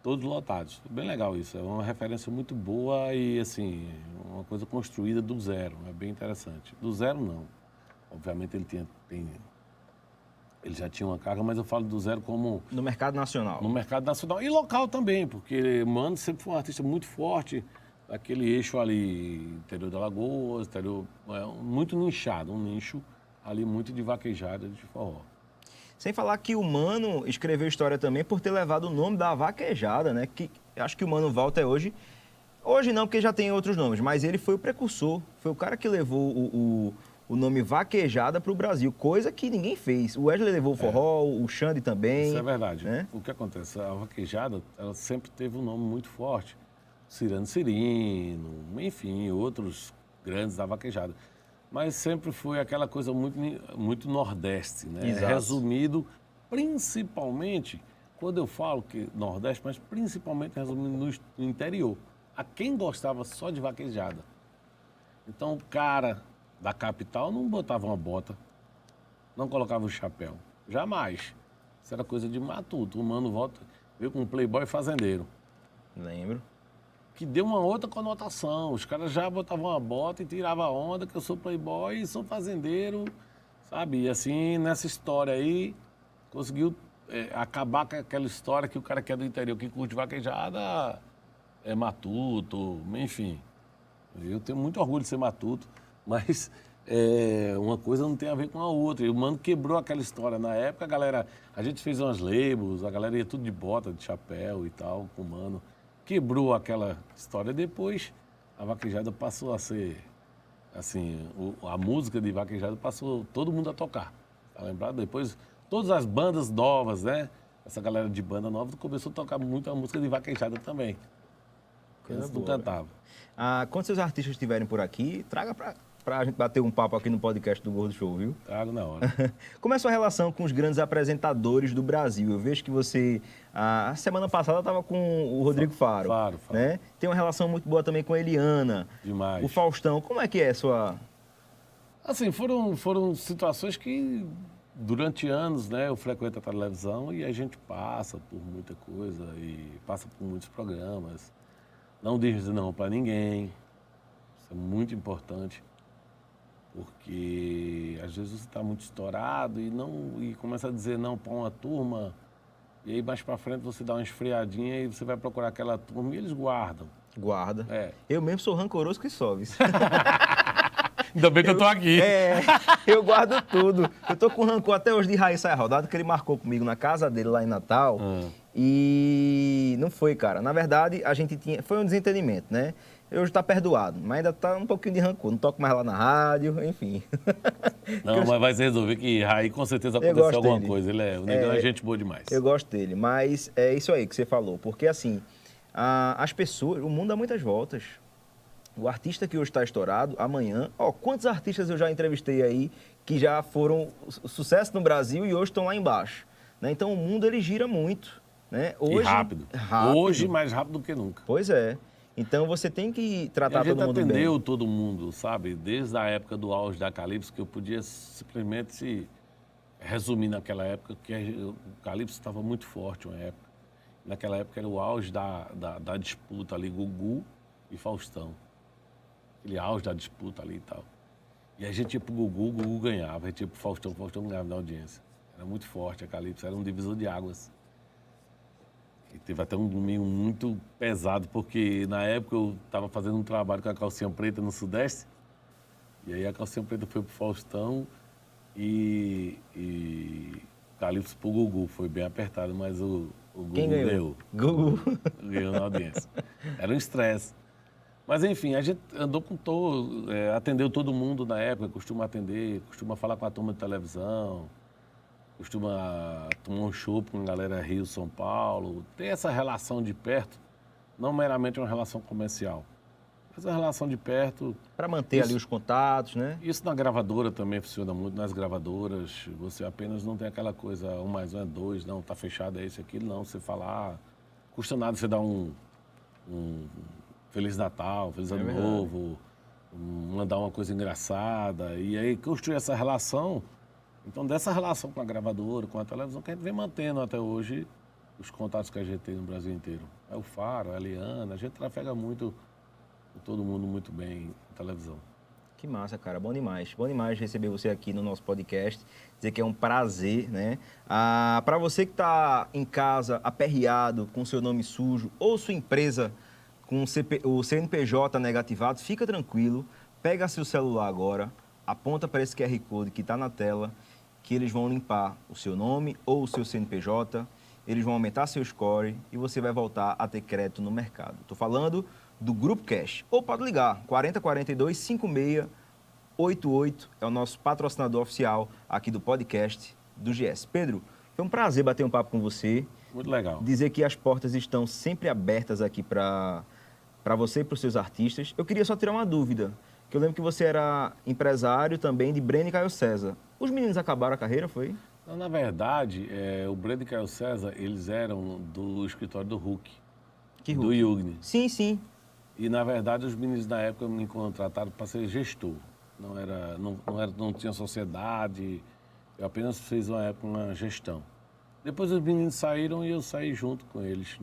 todos lotados. Bem legal isso, é uma referência muito boa e, assim, uma coisa construída do zero, é bem interessante. Do zero, não. Obviamente ele já tinha uma carga, mas eu falo do zero como No mercado nacional. no mercado nacional e local também, porque Mano sempre foi um artista muito forte, daquele eixo ali, interior da Alagoas, interior, muito nichado, um nicho ali muito de vaquejada, de forró. Sem falar que o Mano escreveu história também por ter levado o nome da vaquejada, né? Que acho que o Mano Walter hoje não, porque já tem outros nomes, mas ele foi o precursor, foi o cara que levou o nome vaquejada para o Brasil, coisa que ninguém fez. O Wesley levou o forró, o Xande também. Isso é verdade. Né? O que acontece? A vaquejada, ela sempre teve um nome muito forte. Cirano Cirino, enfim, outros grandes da vaquejada. Mas sempre foi aquela coisa muito nordeste, né? Exato. Resumido, principalmente, quando eu falo que nordeste, mas principalmente resumido no interior. A quem gostava só de vaquejada. Então, o cara da capital não botava uma bota, não colocava o chapéu. Jamais. Isso era coisa de matuto. O Mano Walter veio com um playboy fazendeiro. Lembro. Que deu uma outra conotação. Os caras já botavam uma bota e tiravam a onda que eu sou playboy e sou fazendeiro, sabe? E assim, nessa história aí, conseguiu acabar com aquela história que o cara que é do interior, que curte vaquejada, é matuto, enfim. Eu tenho muito orgulho de ser matuto, mas uma coisa não tem a ver com a outra. E o Mano quebrou aquela história. Na época, a gente fez umas labels, a galera ia tudo de bota, de chapéu e tal, com o Mano. Quebrou aquela história. Depois, a vaquejada passou a ser, assim, a música de vaquejada passou todo mundo a tocar. Tá lembrado? Depois, todas as bandas novas, né? Essa galera de banda nova começou a tocar muito a música de vaquejada também. Coisa Eles não boa. cantavam. Quando seus artistas estiverem por aqui, traga pra gente bater um papo aqui no podcast do Gordo Show, viu? Trago na hora. Como é a sua relação com os grandes apresentadores do Brasil? Eu vejo que você, a semana passada, estava com o Rodrigo Faro. Faro. Né? Tem uma relação muito boa também com a Eliana. Demais. O Faustão. Como é que é a sua... Assim, foram situações que, durante anos, né, eu frequento a televisão e a gente passa por muita coisa e passa por muitos programas. Não diz não para ninguém. Isso é muito importante. Porque às vezes você está muito estourado e começa a dizer não para uma turma, e aí mais para frente você dá uma esfriadinha e você vai procurar aquela turma e eles guardam. Guarda. É. Eu mesmo sou rancoroso que sobe. Ainda bem que eu tô aqui. Eu guardo tudo. Eu tô com rancor até hoje de Raíssa Rodado, que ele marcou comigo na casa dele lá em Natal. E não foi, cara. Na verdade, a gente tinha... Foi um desentendimento, né? Hoje tá perdoado, mas ainda tá um pouquinho de rancor. Não toco mais lá na rádio, enfim. Não, mas vai se resolver que Raí com certeza Eu aconteceu gosto alguma dele. coisa. O negão é gente boa demais. Eu gosto dele, mas é isso aí que você falou. Porque, assim, as pessoas... O mundo dá muitas voltas. O artista que hoje está estourado, amanhã... quantos artistas eu já entrevistei aí que já foram sucesso no Brasil e hoje estão lá embaixo? Né? Então, o mundo, ele gira muito. Né? Hoje, e rápido. Hoje, mais rápido do que nunca. Pois é. Então, você tem que tratar todo mundo bem. A gente atendeu todo mundo, sabe? Desde a época do auge da Calypso, que eu podia simplesmente Resumindo naquela época, que o Calypso estava muito forte, uma época. Naquela época era o auge da disputa ali, Gugu e Faustão. Aquele auge da disputa ali e tal. E a gente ia pro Gugu, o Gugu ganhava. A gente ia pro Faustão, o Faustão ganhava na audiência. Era muito forte a Calypso, era um divisor de águas. E teve até um domingo muito pesado, porque na época eu estava fazendo um trabalho com a Calcinha Preta no Sudeste. E aí a Calcinha Preta foi pro Faustão e Calypso pro Gugu. Foi bem apertado, mas o Gugu Quem ganhou? Gugu. Ganhou na audiência. Era um estresse. Mas enfim, a gente andou com todo, atendeu todo mundo na época, costuma atender, costuma falar com a turma de televisão, costuma tomar um chopp com a galera Rio, São Paulo. Tem essa relação de perto, não meramente uma relação comercial, mas uma relação de perto. Para manter ali os contatos, né? Isso na gravadora também funciona muito, nas gravadoras. Você apenas não tem aquela coisa, 1 mais 1 é 2, não, tá fechado, é isso, aquilo, não. Você falar, custa nada você dar um Feliz Natal, Feliz Ano Novo, mandar uma coisa engraçada. E aí construir essa relação. Então, dessa relação com a gravadora, com a televisão, que a gente vem mantendo até hoje os contatos que a gente tem no Brasil inteiro. É o Faro, é a Eliana, a gente trafega muito, todo mundo muito bem na televisão. Que massa, cara. Bom demais receber você aqui no nosso podcast. Dizer que é um prazer, né? Para você que está em casa, aperreado, com seu nome sujo, ou sua empresa com o CNPJ negativado, fica tranquilo, pega seu celular agora, aponta para esse QR Code que está na tela, que eles vão limpar o seu nome ou o seu CNPJ, eles vão aumentar seu score e você vai voltar a ter crédito no mercado. Estou falando do Grupo Cash. Ou pode ligar, 4042-5688, é o nosso patrocinador oficial aqui do podcast do GS. Pedro, foi um prazer bater um papo com você. Muito legal. Dizer que as portas estão sempre abertas aqui para você e para os seus artistas. Eu queria só tirar uma dúvida, que eu lembro que você era empresário também de Breno e Caio César. Os meninos acabaram a carreira, foi? Não, na verdade, o Breno e Caio César, eles eram do escritório do Hulk, Que do Hulk? Yugni. Sim, sim. E, na verdade, os meninos na época me contrataram para ser gestor. Não tinha sociedade, eu apenas fiz uma época uma gestão. Depois os meninos saíram e eu saí junto com eles.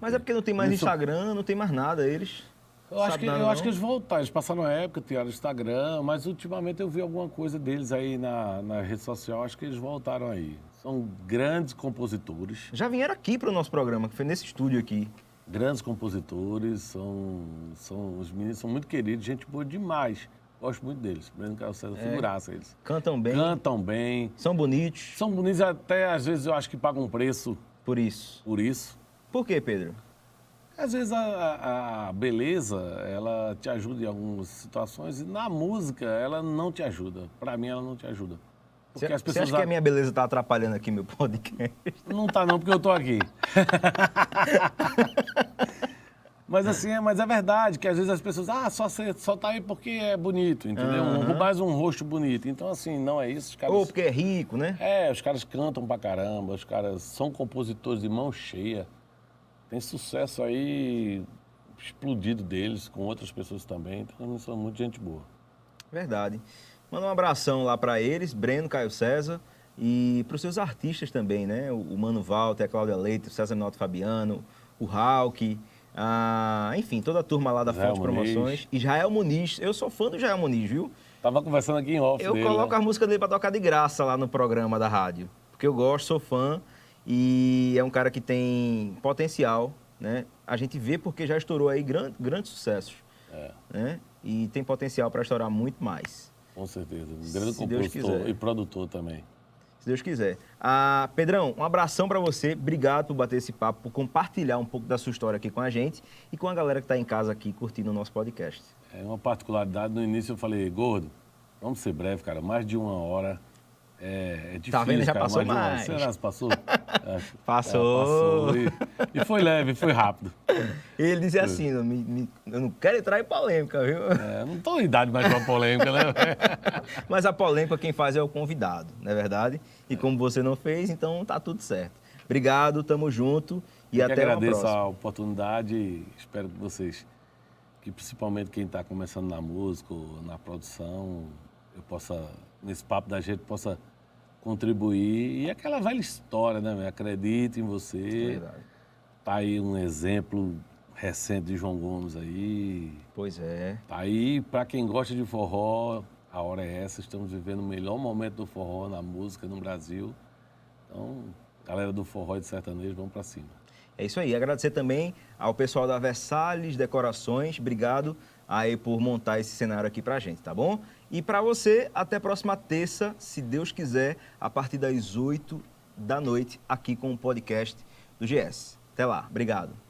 Mas é porque não tem mais Instagram, não tem mais nada, eles... Eu acho que eles voltaram, eles passaram uma época, tiraram o Instagram, mas ultimamente eu vi alguma coisa deles aí na rede social, acho que eles voltaram aí. São grandes compositores. Já vieram aqui para o nosso programa, que foi nesse estúdio aqui. Grandes compositores, os meninos são muito queridos, gente boa demais. Gosto muito deles. Breno e Caio César, figuraça eles. Cantam bem. Cantam bem. São bonitos. São bonitos até, às vezes, eu acho que pagam um preço Por isso. por isso. Por quê, Pedro? Às vezes a beleza, ela te ajuda em algumas situações e na música ela não te ajuda. Pra mim, ela não te ajuda. Porque as Você pessoas acha que a minha beleza tá atrapalhando aqui meu podcast? Não tá não, porque eu tô aqui. Mas assim, mas é verdade que às vezes as pessoas, só tá aí porque é bonito, entendeu? Mais um rosto bonito. Então assim, não é isso. Os caras, Ou porque é rico, né? os caras cantam pra caramba, os caras são compositores de mão cheia. Tem sucesso aí explodido deles, com outras pessoas também. Então eles são muito gente boa. Verdade. Manda um abração lá para eles, Breno, Caio César, e para os seus artistas também, né? O Mano Walter, a Cláudia Leite, o César Minoto Fabiano, o Hulk, enfim, toda a turma lá da Fonte Promoções. Israel Muniz. Eu sou fã do Israel Muniz, viu? Tava conversando aqui em off Eu dele, coloco né? as músicas dele para tocar de graça lá no programa da rádio. Porque eu gosto, sou fã, e é um cara que tem potencial, né? A gente vê porque já estourou aí grandes sucessos, né? E tem potencial para estourar muito mais. Com certeza. Um grande Se Deus compositor quiser. e produtor também. Se Deus quiser. Pedrão, um abração para você. Obrigado por bater esse papo, por compartilhar um pouco da sua história aqui com a gente e com a galera que está em casa aqui curtindo o nosso podcast. É uma particularidade, no início eu falei, gordo, vamos ser breve, cara, mais de 1 hora é difícil, Tá vendo? Já cara, passou mais de 1 hora. mais. Será que passou? Passou. Passou. E foi leve, foi rápido. Ele disse assim, eu não quero entrar em polêmica, viu? Não tô em idade mais pra polêmica, né? Mas a polêmica quem faz é o convidado, não é verdade? E como você não fez, então tá tudo certo. Obrigado, tamo junto e até uma agradeço próxima. a oportunidade e espero que vocês, que principalmente quem está começando na música ou na produção, eu possa, nesse papo da gente, possa contribuir. E aquela velha história, né, velho? Acredite em você. Verdade. Tá aí um exemplo recente de João Gomes aí. Pois é. Tá aí, para quem gosta de forró, a hora é essa. Estamos vivendo o melhor momento do forró na música no Brasil. Então, galera do forró e de sertanejo, vamos para cima. É isso aí. Agradecer também ao pessoal da Versalhes Decorações. Obrigado aí por montar esse cenário aqui pra gente, tá bom? E para você, até a próxima terça, se Deus quiser, a partir das 8 da noite, aqui com o podcast do GS. Até lá. Obrigado.